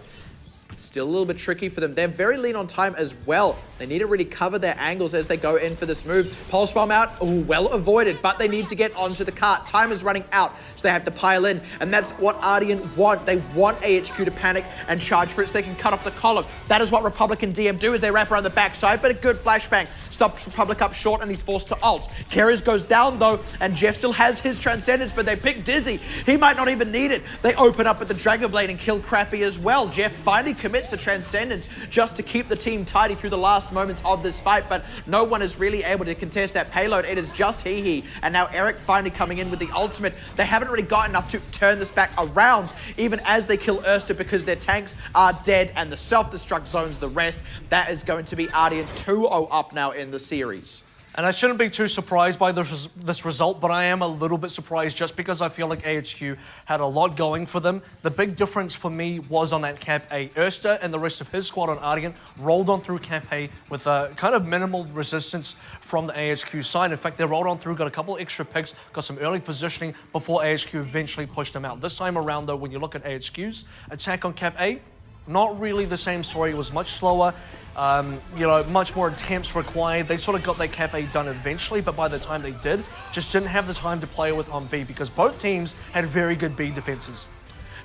Still a little bit tricky for them. They're very lean on time as well. They need to really cover their angles as they go in for this move. Pulse bomb out. Oh, well avoided, but they need to get onto the cart. Time is running out, so they have to pile in, and that's what Ardeont want. They want AHQ to panic and charge for it so they can cut off the column. That is what Republic and DM do, is they wrap around the backside, but a good flashbang stops Republic up short, and he's forced to ult. Keres goes down, though, and Jeff still has his Transcendence, but they pick Dizzy. He might not even need it. They open up with the Dragon Blade and kill Crappy as well. Jeff fights finally commits the Transcendence just to keep the team tidy through the last moments of this fight, but no one is really able to contest that payload. It is just He, and now Eric finally coming in with the ultimate. They haven't really got enough to turn this back around, even as they kill Erster, because their tanks are dead and the self-destruct zones the rest. That is going to be Ardeont 2-0 up now in the series. And I shouldn't be too surprised by this result, but I am a little bit surprised just because I feel like AHQ had a lot going for them. The big difference for me was on that Cap A. Erster and the rest of his squad on Ardeont rolled on through Cap A with a kind of minimal resistance from the AHQ side. In fact, they rolled on through, got a couple extra picks, got some early positioning before AHQ eventually pushed them out. This time around, though, when you look at AHQ's attack on Cap A, not really the same story. It was much slower. Much more attempts required. They sort of got their Cap A done eventually, but by the time they did, just didn't have the time to play with on B because both teams had very good B defenses.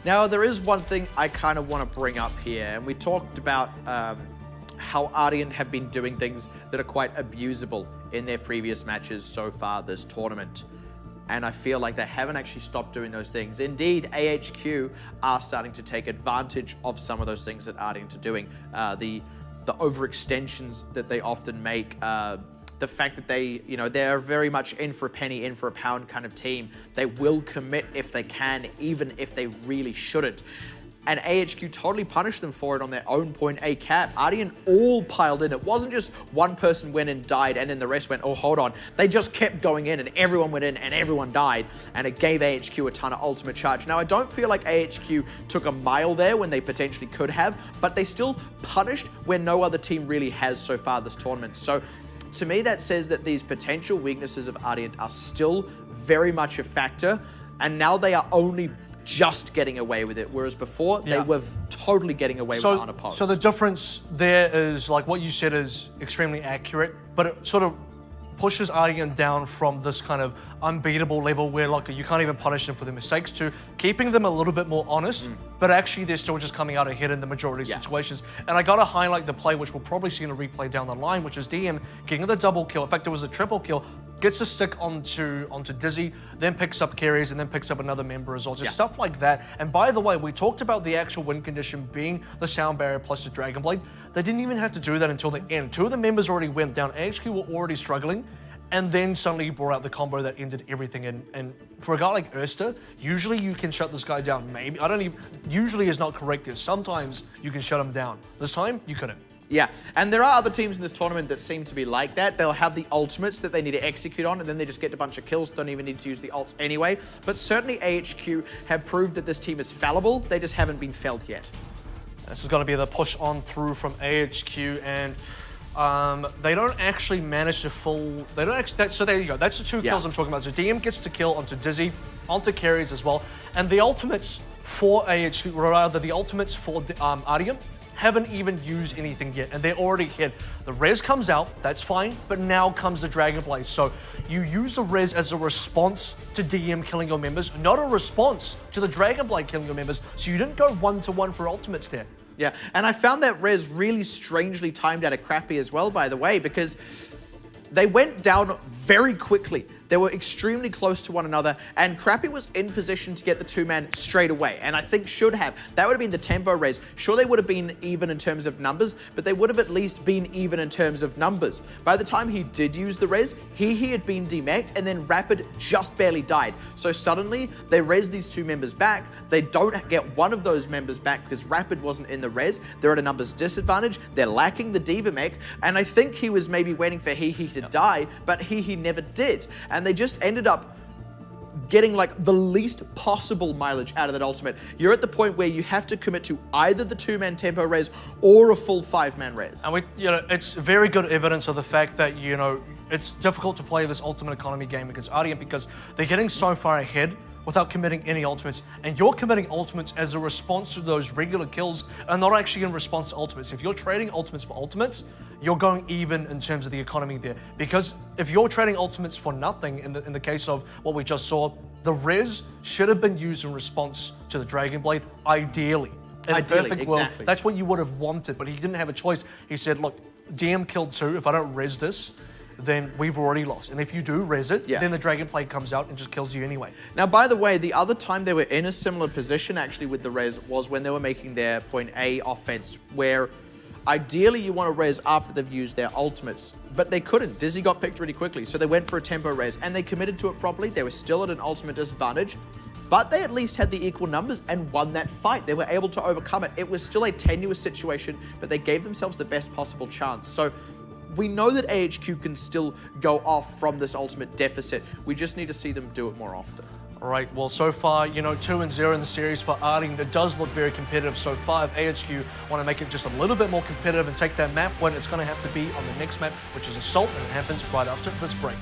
Now, there is one thing I kind of want to bring up here, and we talked about how Ardeont have been doing things that are quite abusable in their previous matches so far this tournament. And I feel like they haven't actually stopped doing those things. Indeed, AHQ are starting to take advantage of some of those things that Ardeont are doing. The overextensions that they often make, the fact that they're very much in for a penny, in for a pound kind of team. They will commit if they can, even if they really shouldn't. And AHQ totally punished them for it on their own point A cap. Ardeont all piled in. It wasn't just one person went and died and then the rest went, oh, hold on. They just kept going in and everyone went in and everyone died. And it gave AHQ a ton of ultimate charge. Now, I don't feel like AHQ took a mile there when they potentially could have, but they still punished where no other team really has so far this tournament. So to me, that says that these potential weaknesses of Ardeont are still very much a factor. And now they are only just getting away with it, whereas before they were totally getting away with unopposed. So the difference there is, like what you said is extremely accurate, but it sort of pushes Ardeont down from this kind of unbeatable level where like you can't even punish them for their mistakes to keeping them a little bit more honest, but actually they're still just coming out ahead in the majority of situations. And I gotta highlight the play which we'll probably see in a replay down the line, which is DM getting the double kill. In fact, it was a triple kill. Gets a stick onto Dizzy, then picks up carries, and then picks up another member as well. Just stuff like that. And by the way, we talked about the actual win condition being the Sound Barrier plus the Dragon Blade. They didn't even have to do that until the end. Two of the members already went down. AHQ were already struggling, and then suddenly you brought out the combo that ended everything. And for a guy like Erster, usually you can shut this guy down. Maybe, usually is not correct there. Sometimes you can shut him down. This time, you couldn't. Yeah, and there are other teams in this tournament that seem to be like that. They'll have the ultimates that they need to execute on, and then they just get a bunch of kills, don't even need to use the ults anyway. But certainly AHQ have proved that this team is fallible. They just haven't been felt yet. This is going to be the push on through from AHQ, and they don't actually manage to full... They don't actually... So there you go. That's the two kills I'm talking about. So DM gets to kill onto Dizzy, onto carries as well. And the ultimates for AHQ, or rather the ultimates for Ardeont, haven't even used anything yet, and they're already hit. The res comes out, that's fine, but now comes the Dragon Blade. So you use the res as a response to DM killing your members, not a response to the Dragon Blade killing your members. So you didn't go 1-to-1 for ultimates there. Yeah, and I found that res really strangely timed out of Crappy as well, by the way, because they went down very quickly. They were extremely close to one another, and Crappy was in position to get the two-man straight away, and I think should have. That would have been the tempo raise. Sure, they would have been even in terms of numbers, but they would have at least been even in terms of numbers. By the time he did use the res, he had been demeched, and then Rapid just barely died. So suddenly, they res these two members back. They don't get one of those members back because Rapid wasn't in the res. They're at a numbers disadvantage. They're lacking the Diva mech, and I think he was maybe waiting for He to die, but He never did. And they just ended up getting like the least possible mileage out of that ultimate. You're at the point where you have to commit to either the two-man tempo res or a full five-man res. And it's very good evidence of the fact that, it's difficult to play this ultimate economy game against Ardeont because they're getting so far ahead without committing any ultimates, and you're committing ultimates as a response to those regular kills and not actually in response to ultimates. If you're trading ultimates for ultimates, you're going even in terms of the economy there. Because if you're trading ultimates for nothing, in the case of what we just saw, the res should have been used in response to the Dragon Blade, ideally. In a perfect world, that's what you would have wanted, but he didn't have a choice. He said, look, DM killed two. If I don't res this, then we've already lost. And if you do res it, Yeah. then the Dragon Blade comes out and just kills you anyway. Now, by the way, the other time they were in a similar position actually with the res was when they were making their point A offense, where ideally you want to res after they've used their ultimates, but they couldn't. Dizzy got picked really quickly, so they went for a tempo res, and they committed to it properly. They were still at an ultimate disadvantage, but they at least had the equal numbers and won that fight. They were able to overcome it. It was still a tenuous situation, but they gave themselves the best possible chance. So we know that AHQ can still go off from this ultimate deficit. We just need to see them do it more often. All right, well, so far, 2-0 in the series for Ardeont. It does look very competitive so far. If AHQ want to make it just a little bit more competitive and take that map when it's going to have to be on the next map, which is Assault, and it happens right after this break.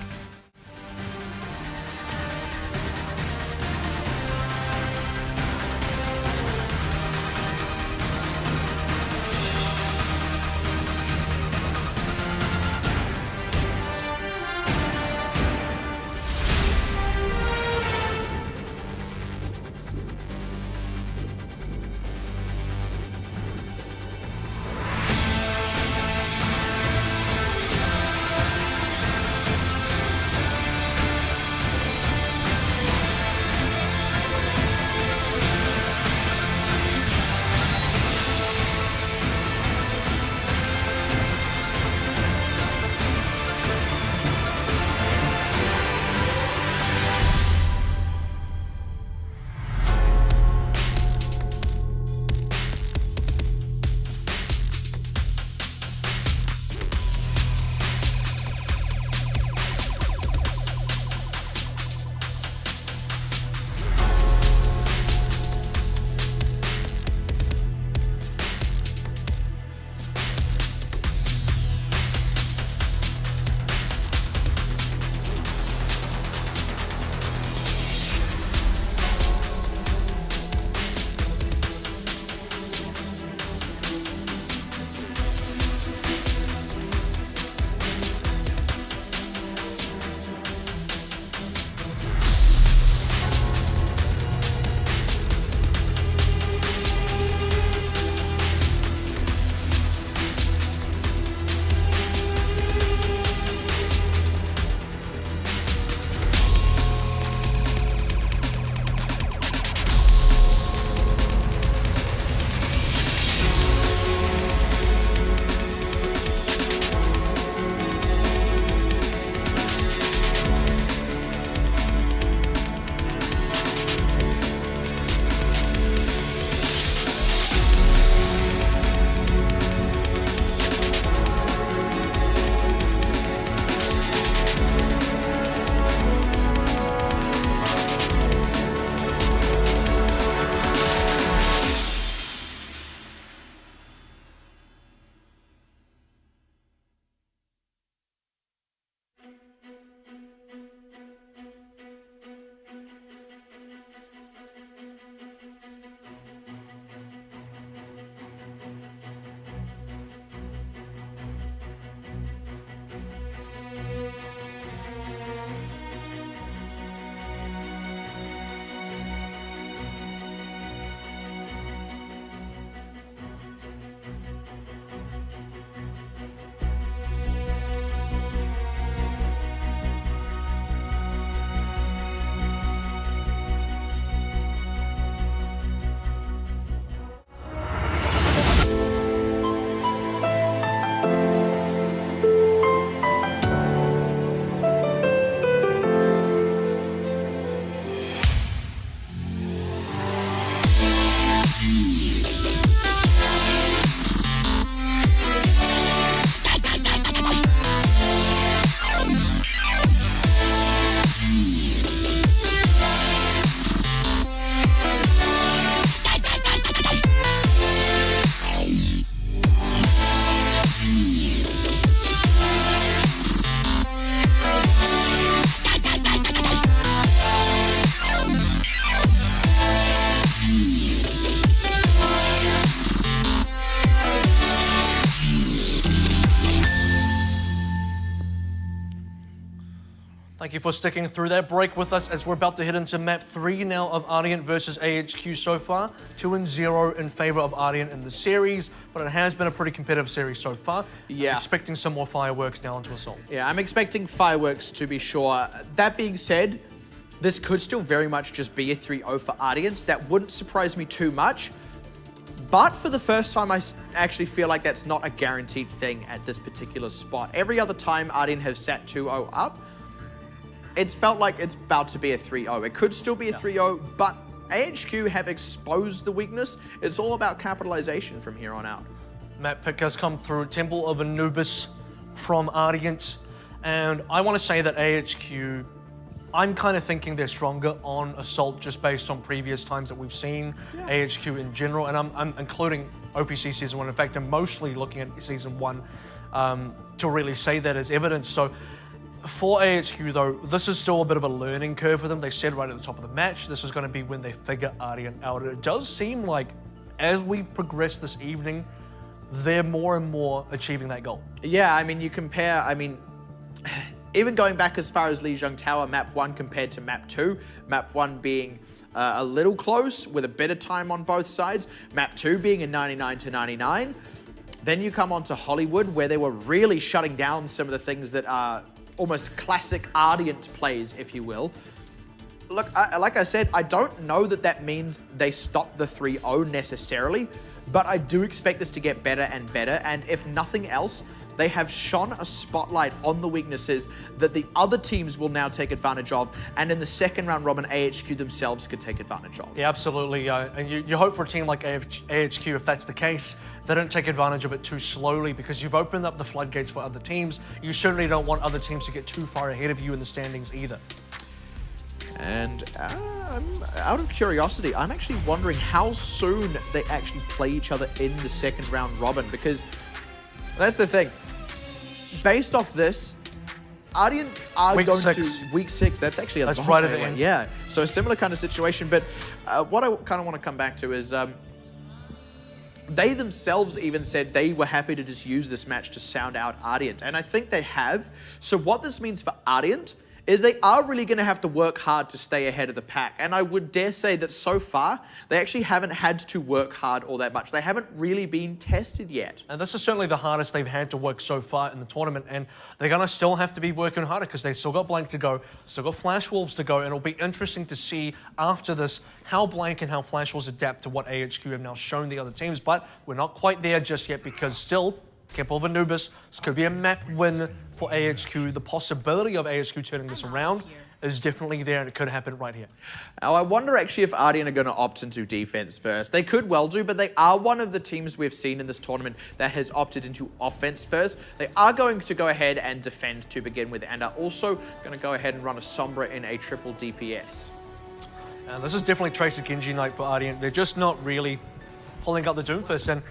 Thank you for sticking through that break with us as we're about to head into map 3 now of Ardeont versus AHQ so far. 2-0 in favor of Ardeont in the series, but it has been a pretty competitive series so far. Yeah. I'm expecting some more fireworks now into Assault. Yeah, I'm expecting fireworks to be sure. That being said, this could still very much just be a 3-0 for Ardeont. That wouldn't surprise me too much. But for the first time, I actually feel like that's not a guaranteed thing at this particular spot. Every other time Ardeont have sat 2-0 up, it's felt like it's about to be a 3-0. It could still be a 3-0, but AHQ have exposed the weakness. It's all about capitalization from here on out. Map pick has come through, Temple of Anubis from Ardeont. And I want to say that AHQ, I'm kind of thinking they're stronger on Assault just based on previous times that we've seen AHQ in general. And I'm including OPC Season 1. In fact, I'm mostly looking at Season 1 to really say that as evidence. So for AHQ though, this is still a bit of a learning curve for them. They said right at the top of the match, this is going to be when they figure Ardeont out. It does seem like as we've progressed this evening, they're more and more achieving that goal. Yeah, I mean, you compare, even going back as far as Lijiang Tower, map 1 compared to map 2, map 1 being a little close with a bit of time on both sides, map 2 being a 99-99. Then you come on to Hollywood, where they were really shutting down some of the things that are almost classic Ardeont plays, if you will. Look, like I said, I don't know that that means they stop the 3-0 necessarily, but I do expect this to get better and better, and if nothing else, they have shone a spotlight on the weaknesses that the other teams will now take advantage of, and in the second round robin, AHQ themselves could take advantage of. Yeah, absolutely. And you hope for a team like AHQ, if that's the case, they don't take advantage of it too slowly because you've opened up the floodgates for other teams. You certainly don't want other teams to get too far ahead of you in the standings either. And out of curiosity, I'm actually wondering how soon they actually play each other in the second round robin, because that's the thing. Based off this, Ardeont are Week going 6. to week 6. That's actually That's right at the end. Yeah, so a similar kind of situation. But what I kind of want to come back to is they themselves even said they were happy to just use this match to sound out Ardeont, and I think they have. So what this means for Ardeont is they are really going to have to work hard to stay ahead of the pack. And I would dare say that so far, they actually haven't had to work hard all that much. They haven't really been tested yet. And this is certainly the hardest they've had to work so far in the tournament, and they're going to still have to be working harder because they've still got Blank to go, still got Flash Wolves to go, and it'll be interesting to see after this how Blank and how Flash Wolves adapt to what AHQ have now shown the other teams. But we're not quite there just yet because still, Temple of Anubis, this could be a map win for AHQ. The possibility of AHQ turning this around is definitely there, and it could happen right here. Now, I wonder actually if Ardeont are going to opt into defense first. They could well do, but they are one of the teams we've seen in this tournament that has opted into offense first. They are going to go ahead and defend to begin with, and are also going to go ahead and run a Sombra in a triple DPS. And this is definitely Tracer Genji night for Ardeont. They're just not really pulling up the Doomfist, and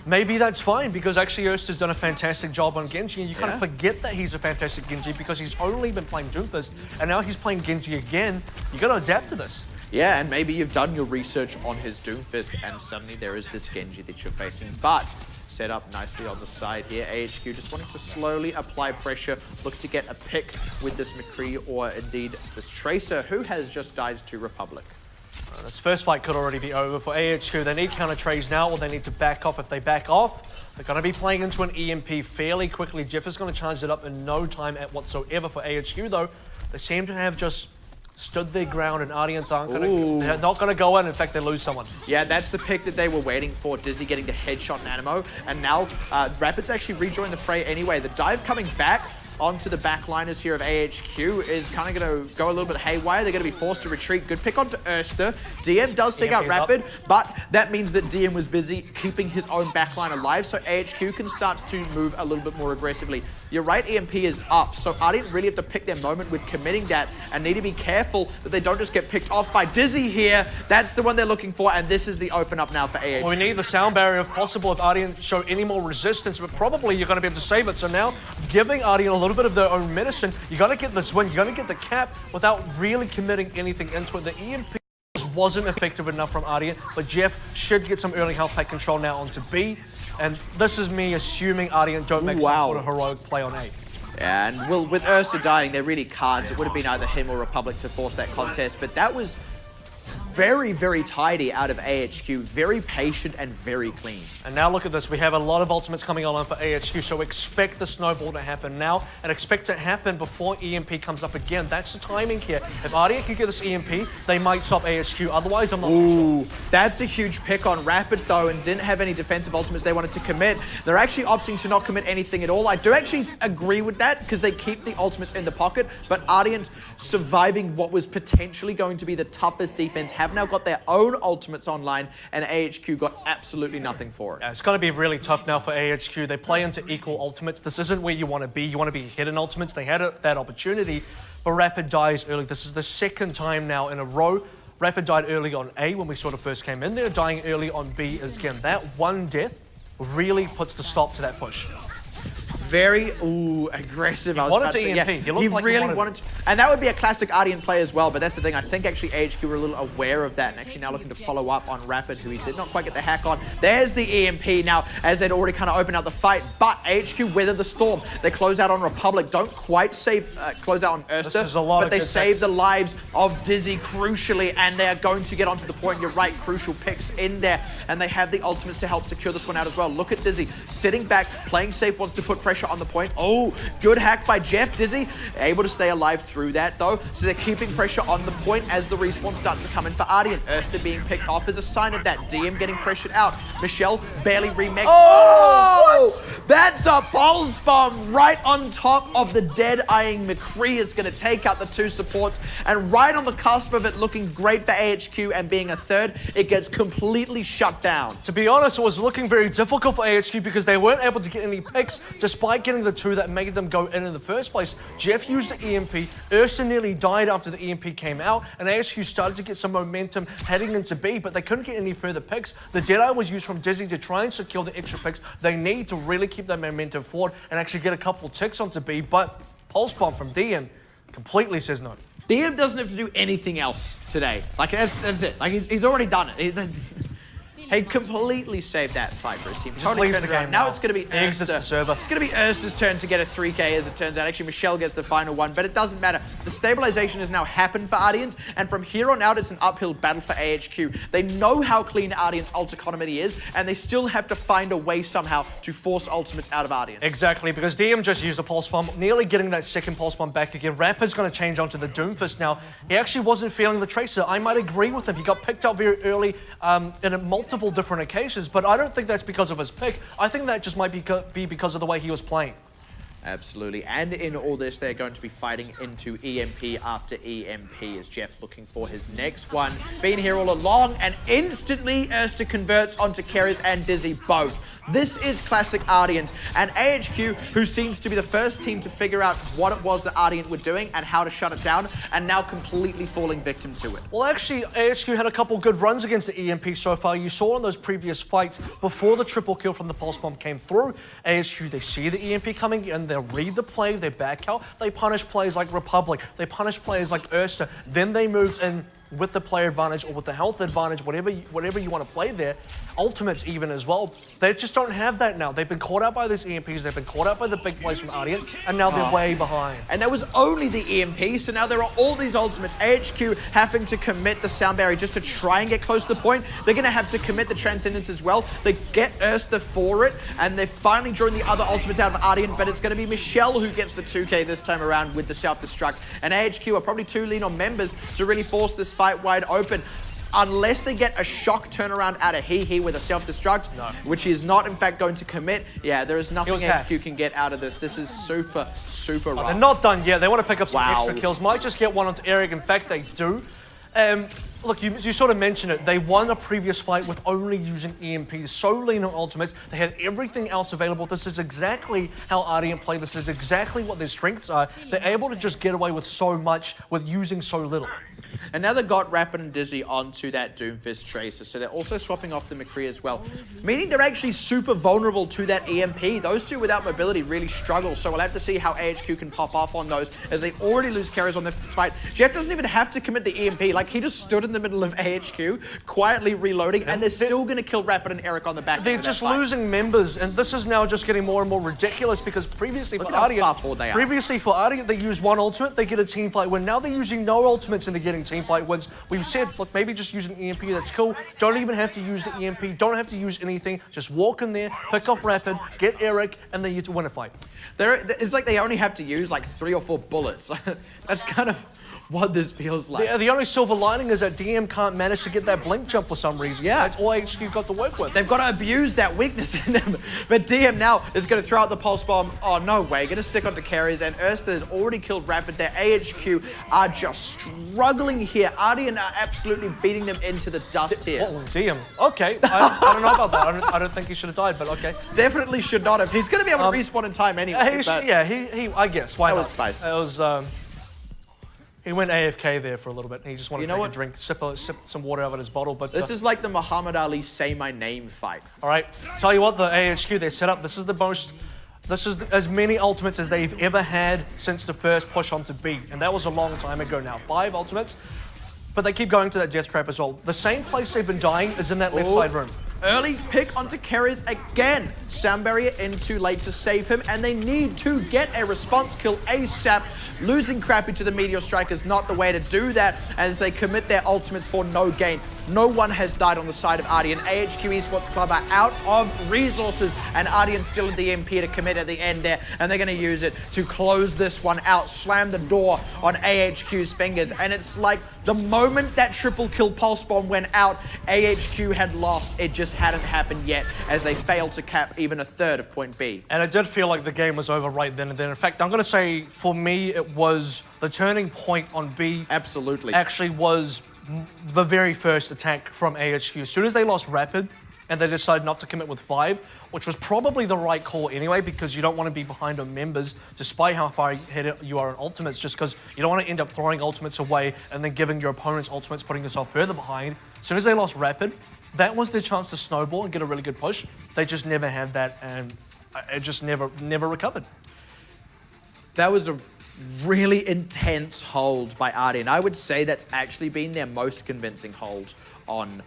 maybe that's fine because actually Erster's done a fantastic job on Genji, and you kind of forget that he's a fantastic Genji because he's only been playing Doomfist, and now he's playing Genji again. You got to adapt to this. Yeah, and maybe you've done your research on his Doomfist, and suddenly there is this Genji that you're facing. But set up nicely on the side here. AHQ just wanting to slowly apply pressure, look to get a pick with this McCree or indeed this Tracer, who has just died to Republic. This first fight could already be over for AHQ. They need counter trades now, or they need to back off. If they back off, they're going to be playing into an EMP fairly quickly. Jeff is going to charge it up in no time at whatsoever for AHQ, though. They seem to have just stood their ground, and Ardeont they're not going to go in. In fact, they lose someone. Yeah, that's the pick that they were waiting for. Dizzy getting the headshot Nanimo, and now Rapids actually rejoin the fray anyway. The dive coming back onto the backliners here of AHQ is kind of going to go a little bit haywire. They're going to be forced to retreat. Good pick onto Erster. DM does take out Rapid, but that means that DM was busy keeping his own backline alive, so AHQ can start to move a little bit more aggressively. You're right, EMP is up, so Ardeont really have to pick their moment with committing that and need to be careful that they don't just get picked off by Dizzy here. That's the one they're looking for, and this is the open up now for AHQ. Well, we need the sound barrier if possible if Ardeont show any more resistance, but probably you're going to be able to save it. So now, giving Ardeont a little bit of their own medicine, you got to get this win, you got to get the cap without really committing anything into it. The EMP wasn't effective enough from Ardeont, but Jeff should get some early health pack control now onto B. And this is me assuming Ardeont don't make some sort of heroic play on A. And well, with Erster dying, they really can't. It would have been either him or Republic to force that contest, but that was very, very tidy out of AHQ. Very patient and very clean. And now look at this. We have a lot of ultimates coming online for AHQ, so expect the snowball to happen now and expect it to happen before EMP comes up again. That's the timing here. If Ardeont can get this EMP, they might stop AHQ. Otherwise, I'm not too sure. That's a huge pick on Rapid, though, and didn't have any defensive ultimates they wanted to commit. They're actually opting to not commit anything at all. I do actually agree with that because they keep the ultimates in the pocket, but Ardeont surviving what was potentially going to be the toughest defense have now got their own ultimates online, and AHQ got absolutely nothing for it. Yeah, it's going to be really tough now for AHQ. They play into equal ultimates. This isn't where you want to be. You want to be hidden ultimates. They had that opportunity, but Rapid dies early. This is the second time now in a row. Rapid died early on A when we sort of first came in there. Dying early on B is, again, that one death really puts the stop to that push. Very aggressive. I was wanted about to to say, EMP. yeah, He looked like he really wanted wanted to. And that would be a classic Ardeont play as well, but that's the thing. I think actually AHQ were a little aware of that and actually now looking to follow up on Rapid, who he did not quite get the hack on. There's the EMP now, as they'd already kind of opened out the fight, but AHQ weather the storm. They close out on Republic, don't quite save, close out on Erster, but they save the lives of Dizzy crucially, and they're going to get onto the point. You're right, crucial picks in there, and they have the ultimates to help secure this one out as well. Look at Dizzy, sitting back, playing safe, wants to put pressure on the point. Oh, good hack by Jeff. Dizzy able to stay alive through that though, so they're keeping pressure on the point as the respawn starts to come in for Ardeont. Erster being picked off is a sign of that. DM getting pressured out. Michelle barely remake. Oh! That's a pulse bomb right on top of the dead eyeing McCree is going to take out the two supports, and right on the cusp of it looking great for AHQ and being a third, it gets completely shut down. To be honest, it was looking very difficult for AHQ because they weren't able to get any picks despite getting the two that made them go in the first place. Jeff used the EMP, Erster nearly died after the EMP came out, and AHQ started to get some momentum heading into B, but they couldn't get any further picks. The Deadeye was used from Dizzy to try and secure the extra picks they need to really keep that momentum forward and actually get a couple ticks onto B, but Pulse Bomb from DM completely says no. DM doesn't have to do anything else today. Like, that's it. Like, he's already done it. He completely saved that fight for his team. Totally turned it around. Now it's going to be Erster. It's going to be Erster's turn to get a 3K as it turns out. Actually, Michelle gets the final one, but it doesn't matter. The stabilization has now happened for Ardeont, and from here on out, it's an uphill battle for AHQ. They know how clean Ardent's ult economy is, and they still have to find a way somehow to force ultimates out of Ardeont. Exactly, because DM just used a Pulse Bomb, nearly getting that second Pulse Bomb back again. Rapid's going to change onto the Doomfist now. He actually wasn't feeling the Tracer. I might agree with him. He got picked up very early in multiple different occasions, but I don't think that's because of his pick. I think that just might be because of the way he was playing. Absolutely, and in all this, they're going to be fighting into EMP after EMP as Jeff looking for his next one. Been here all along, and instantly Erster converts onto Carries and Dizzy both. This is classic Ardeont, and AHQ, who seems to be the first team to figure out what it was that Ardeont were doing and how to shut it down, and now completely falling victim to it. Well, actually, AHQ had a couple good runs against the EMP so far. You saw in those previous fights, before the triple kill from the Pulse Bomb came through, AHQ, they see the EMP coming in, they read the play, they back out, they punish players like Republic, they punish players like Erster, then they move in with the player advantage or with the health advantage, whatever you want to play there, ultimates even as well. They just don't have that now. They've been caught out by these EMPs, they've been caught out by the big plays from Ardeont, and now they're way behind. And that was only the EMP, so now there are all these ultimates. AHQ having to commit the sound barrier just to try and get close to the point. They're going to have to commit the transcendence as well. They get Erster for it, and they're finally drawing the other ultimates out of Ardeont, but it's going to be Michelle who gets the 2K this time around with the self-destruct. And AHQ are probably too lean on members to really force this fight wide open. Unless they get a shock turnaround out of He with a self-destruct, which is not in fact going to commit. Yeah, there is nothing AHQ can get out of this. This is super, super rough. They're not done yet. They want to pick up some extra kills. Might just get one onto Eric. In fact, they do. Look, you sort of mentioned it. They won a previous fight with only using EMPs, so lean on ultimates. They had everything else available. This is exactly how Ardeont play. This is exactly what their strengths are. They're able to just get away with so much with using so little. And now they've got Rapid and Dizzy onto that Doomfist Tracer, so they're also swapping off the McCree as well, meaning they're actually super vulnerable to that EMP. Those two without mobility really struggle, so we'll have to see how AHQ can pop off on those, as they already lose carries on their fight. Jeff doesn't even have to commit the EMP, like he just stood in the middle of AHQ, quietly reloading, and they're still going to kill Rapid and Eric on the back. They're just losing members, and this is now just getting more and more ridiculous, because previously for Ardeont, they use one ultimate, they get a team fight win. Now they're using no ultimates and they're getting team fight wins. We've said, look, maybe just use an EMP, that's cool. Don't even have to use the EMP, don't have to use anything. Just walk in there, pick off Rapid, get Eric, and then you win a fight. It's like they only have to use like 3 or 4 bullets. That's kind of what this feels like. The only silver lining is that DM can't manage to get that blink jump for some reason. Yeah. That's all HQ got to work with. They've got to abuse that weakness in them. But DM now is going to throw out the pulse bomb. Oh, no way. Going to stick onto carries, and Ersta has already killed Rapid. Their AHQ are just struggling here. Ardeont are absolutely beating them into the dust here. Oh, DM. Okay. I don't know about that. I don't think he should have died, but okay. Definitely should not have. He's going to be able to respawn in time anyway. I guess. Why that not? was spice. It was, he went AFK there for a little bit. He just wanted to take a drink, sip some water out of his bottle. But this is like the Muhammad Ali say my name fight. All right. Tell you what, the AHQ they set up. This is as many ultimates as they've ever had since the first push onto B, and that was a long time ago now. 5 ultimates, but they keep going to that death trap as well. The same place they've been dying is in that left side room. Early pick onto carries again. Sound barrier in too late to save him, and they need to get a response kill ASAP. Losing Crappy to the Meteor Strike is not the way to do that, as they commit their ultimates for no gain. No one has died on the side of Ardeont. AHQ Esports Club are out of resources, and Ardeont still at the MP to commit at the end there, and they're going to use it to close this one out, slam the door on AHQ's fingers, and it's like the moment that triple kill pulse bomb went out, AHQ had lost. It just hadn't happened yet, as they failed to cap even a third of point B. And it did feel like the game was over right then and then. In fact, I'm going to say, for me, it was the turning point on B. Absolutely. Actually was the very first attack from AHQ. As soon as they lost Rapid, and they decided not to commit with 5, which was probably the right call anyway, because you don't want to be behind on members, despite how far ahead you are in ultimates, just because you don't want to end up throwing ultimates away and then giving your opponent's ultimates, putting yourself further behind. As soon as they lost Rapid, that was their chance to snowball and get a really good push. They just never had that, and it just never recovered. That was a really intense hold by Ardeont. I would say that's actually been their most convincing hold on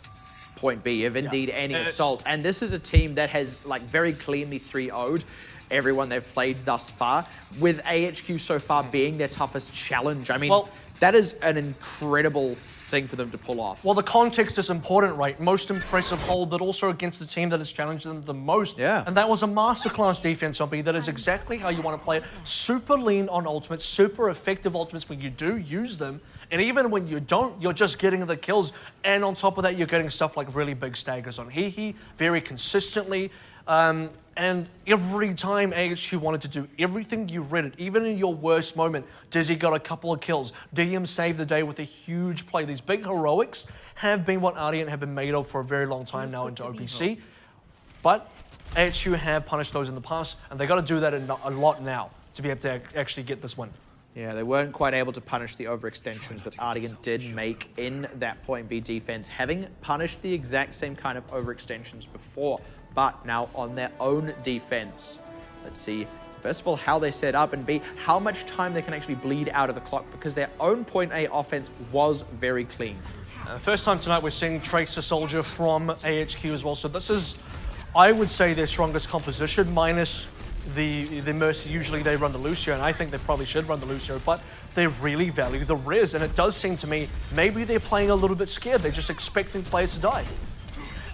point B, if indeed any assault. And this is a team that has like very cleanly 3-0'd everyone they've played thus far, with AHQ so far being their toughest challenge. I mean, that is an incredible thing for them to pull off. Well, the context is important, right? Most impressive hold, but also against the team that has challenged them the most. Yeah. And that was a masterclass defense on B. That is exactly how you want to play it. Super lean on ultimates, super effective ultimates when you do use them. And even when you don't, you're just getting the kills. And on top of that, you're getting stuff like really big staggers on Hehe, very consistently. And every time AHQ wanted to do everything you read it, even in your worst moment, Dizzy got a couple of kills. DM saved the day with a huge play. These big heroics have been what Ardeont have been made of for a very long time now into OPC. But AHQ have punished those in the past, and they got to do that a lot now to be able to actually get this win. Yeah, they weren't quite able to punish the overextensions that Ardeont did make in that point B defense, having punished the exact same kind of overextensions before, but now on their own defense. Let's see, first of all, how they set up, and B, how much time they can actually bleed out of the clock, because their own point A offense was very clean. First time tonight we're seeing Tracer Soldier from AHQ as well, so this is, I would say, their strongest composition, minus the Mercy. Usually they run the Lucio, and I think they probably should run the Lucio, but they really value the Riz, and it does seem to me maybe they're playing a little bit scared. They're just expecting players to die.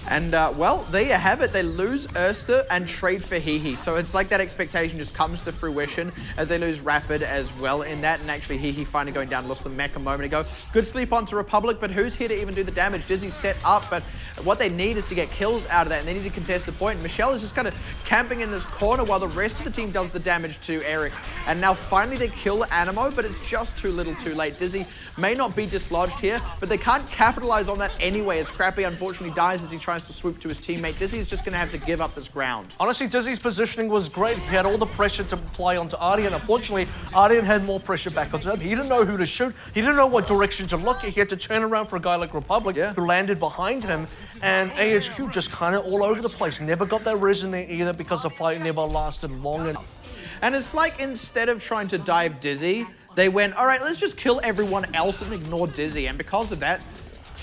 And, well, there you have it. They lose Ersta and trade for Hehe. So it's like that expectation just comes to fruition as they lose Rapid as well in that. And actually, Hehe finally going down, lost the mech a moment ago. Good sleep onto Republic, but who's here to even do the damage? Dizzy's set up, but what they need is to get kills out of that, and they need to contest the point. Michelle is just kind of camping in this corner while the rest of the team does the damage to Eric. And now finally they kill Animo, but it's just too little too late. Dizzy may not be dislodged here, but they can't capitalize on that anyway, as Crappy unfortunately dies as he tries tries to swoop to his teammate. Dizzy is just going to have to give up this ground. Honestly, Dizzy's positioning was great. He had all the pressure to apply onto Ardeont. Unfortunately, Ardeont had more pressure back onto him. He didn't know who to shoot. He didn't know what direction to look at. He had to turn around for a guy like Republic, who landed behind him. And AHQ just kind of all over the place. Never got that res in there either because the fight never lasted long enough. And it's like instead of trying to dive Dizzy, they went, all right, let's just kill everyone else and ignore Dizzy. And because of that,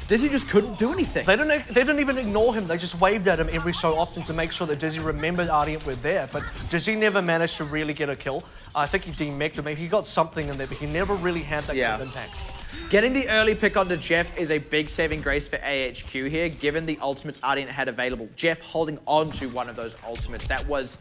Dizzy just couldn't do anything. They didn't even ignore him. They just waved at him every so often to make sure that Dizzy remembered Ardeont were there. But Dizzy never managed to really get a kill. I think he demeched him. He got something in there, but he never really had that kind of impact. Getting the early pick onto Jeff is a big saving grace for AHQ here, given the ultimates Ardeont had available. Jeff holding on to one of those ultimates. That was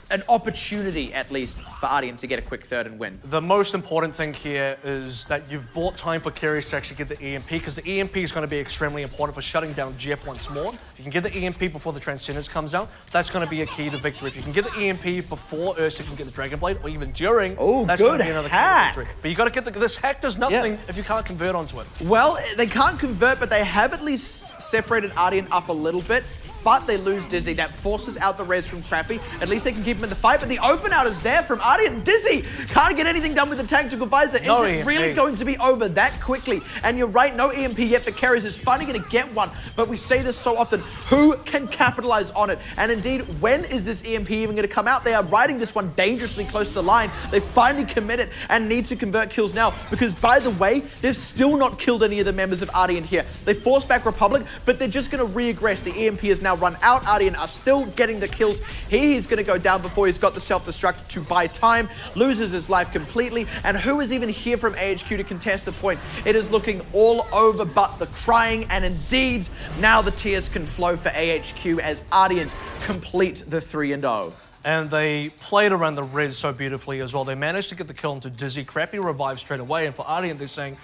an opportunity, at least, for Ardeont to get a quick third and win. The most important thing here is that you've bought time for carries to actually get the EMP, because the EMP is going to be extremely important for shutting down Jeff once more. If you can get the EMP before the Transcendence comes out, that's going to be a key to victory. If you can get the EMP before Ursa can get the Dragon Blade, or even during, that's going to be another key to victory. But you got to get this hack does nothing if you can't convert onto it. Well, they can't convert, but they have at least separated Ardeont up a little bit. But they lose Dizzy. That forces out the res from Trappy. At least they can keep him in the fight, but the open out is there from Ardeont. Dizzy can't get anything done with the tactical visor. Is it really going to be over that quickly? And you're right, no EMP yet for carries. Is finally going to get one, but we say this so often. Who can capitalize on it? And indeed, when is this EMP even going to come out? They are riding this one dangerously close to the line. They finally commit it and need to convert kills now, because by the way, they've still not killed any of the members of Ardeont here. They force back Republic, but they're just going to regress. The EMP is now run out. Ardeont are still getting the kills. He's going to go down before he's got the self-destruct to buy time, loses his life completely, and who is even here from AHQ to contest the point? It is looking all over but the crying, and indeed, now the tears can flow for AHQ as Ardeont complete the 3-0. And they played around the res so beautifully as well. They managed to get the kill into Dizzy. Crappy revived straight away, and for Ardeont, they're saying,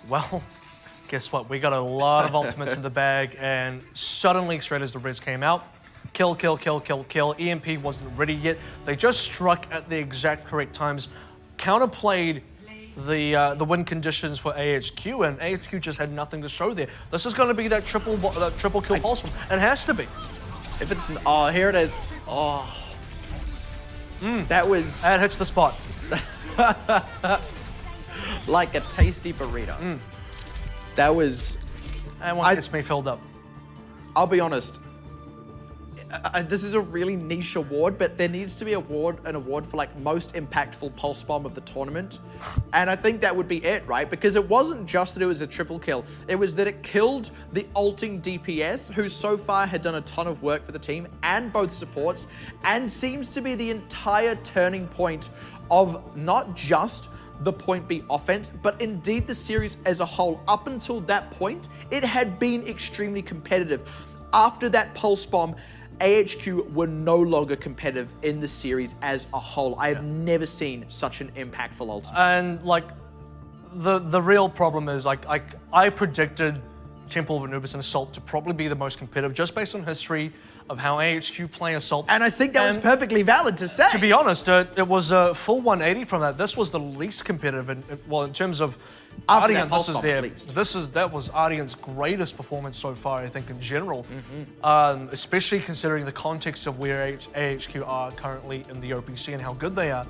well, guess what? We got a lot of ultimates in the bag, and suddenly, straight as the res came out, kill, kill, kill, kill, kill. EMP wasn't ready yet. They just struck at the exact correct times, counterplayed the win conditions for AHQ, and AHQ just had nothing to show there. This is going to be that triple kill pulse one. It has to be. If it's here it is. That was That hits the spot. like a tasty burrito. That was... And one gets me filled up. I'll be honest. This is a really niche award, but there needs to be an award for like most impactful pulse bomb of the tournament. And I think that would be it, right? Because it wasn't just that it was a triple kill. It was that it killed the ulting DPS, who so far had done a ton of work for the team, and both supports, and seems to be the entire turning point of not just the Point B offense, but indeed the series as a whole. Up until that point, it had been extremely competitive. After that pulse bomb, AHQ were no longer competitive in the series as a whole. I have never seen such an impactful ultimate. And like, the real problem is, like, I predicted Temple of Anubis and Assault to probably be the most competitive, just based on history of how AHQ play Assault. And I think that was perfectly valid to say. To be honest, it was a full 180 from that. This was the least competitive, in terms of Ardeont, that was Ardeont's greatest performance so far, I think, in general. Especially considering the context of where AHQ are currently in the OPC and how good they are.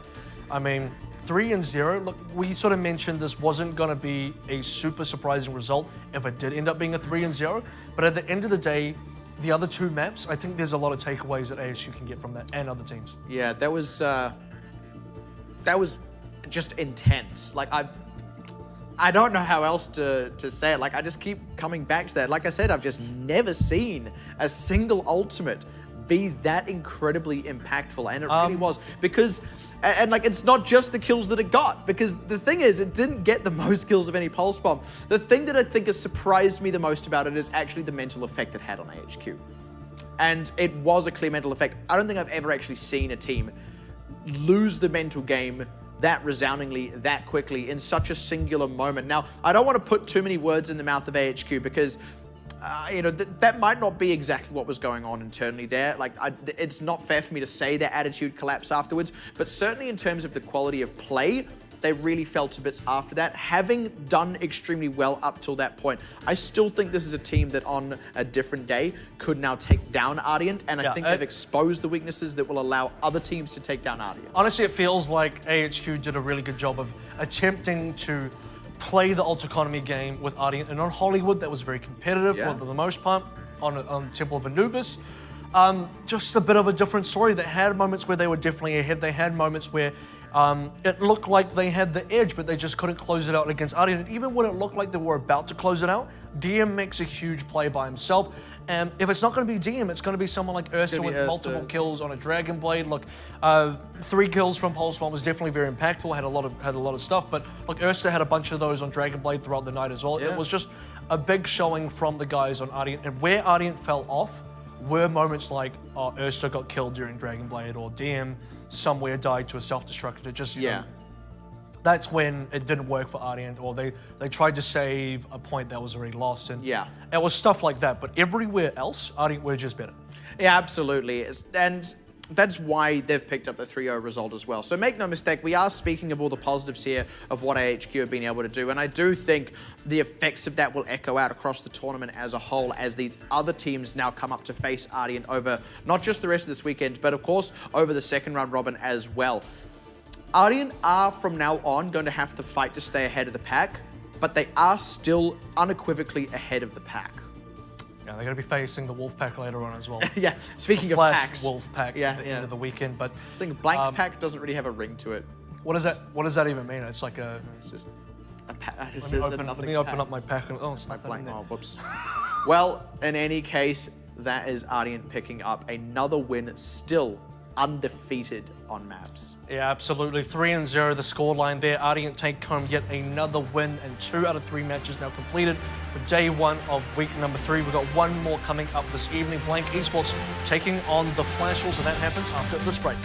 I mean, 3-0, look, we sort of mentioned this wasn't going to be a super surprising result if it did end up being a 3-0, but at the end of the day, the other two maps, I think there's a lot of takeaways that AHQ can get from that, and other teams. Yeah, that was just intense. Like, I don't know how else to say it. Like, I just keep coming back to that. Like I said, I've just never seen a single ultimate be that incredibly impactful, and it really was, because, and like, it's not just the kills that it got, because the thing is, it didn't get the most kills of any pulse bomb. The thing that I think has surprised me the most about it is actually the mental effect it had on AHQ, and it was a clear mental effect. I don't think I've ever actually seen a team lose the mental game that resoundingly, that quickly, in such a singular moment. Now, I don't want to put too many words in the mouth of AHQ, because that might not be exactly what was going on internally there. Like, it's not fair for me to say their attitude collapsed afterwards, but certainly in terms of the quality of play, they really fell to bits after that. Having done extremely well up till that point, I still think this is a team that on a different day could now take down Ardeont, and I think they've exposed the weaknesses that will allow other teams to take down Ardeont. Honestly, it feels like AHQ did a really good job of attempting to play the ult economy game with Ardeont, and on Hollywood that was very competitive for the most part. On Temple of Anubis, just a bit of a different story. They had moments where they were definitely ahead. They had moments where it looked like they had the edge, but they just couldn't close it out against Ardeont. And even when it looked like they were about to close it out, DM makes a huge play by himself. And if it's not going to be DM, it's going to be someone like Ursa with multiple kills on a Dragon Blade. Look, 3 kills from Pulse Bomb was definitely very impactful. Had a lot of stuff, but like Ursa had a bunch of those on Dragon Blade throughout the night as well. It was just a big showing from the guys on Ardeont, and where Ardeont fell off were moments like Ursa got killed during Dragon Blade, or DM somewhere died to a self-destruct. It just you know, that's when it didn't work for Ardeont, or they tried to save a point that was already lost, and it was stuff like that. But everywhere else, Ardeont were just better. Yeah, absolutely. And that's why they've picked up the 3-0 result as well. So make no mistake, we are speaking of all the positives here of what AHQ have been able to do, and I do think the effects of that will echo out across the tournament as a whole as these other teams now come up to face Ardeont over not just the rest of this weekend, but of course over the second round robin as well. Ardeont are from now on going to have to fight to stay ahead of the pack, but they are still unequivocally ahead of the pack. Yeah, they're going to be facing the Wolfpack later on as well. Speaking of Flash packs. Wolfpack at the end of the weekend, but I think blank pack doesn't really have a ring to it. What does that even mean? It's like a. It's just a pack. Let me open up my pack. And, it's not blank. there. Oh, whoops. Well, in any case, that is Ardeont picking up another win, still undefeated on maps. Yeah, absolutely. 3-0, the scoreline there. Ardeont take home yet another win, and 2 out of 3 matches now completed for day 1 of week number 3. We've got one more coming up this evening. Blank Esports taking on the Flash Wolves, and that happens after this break.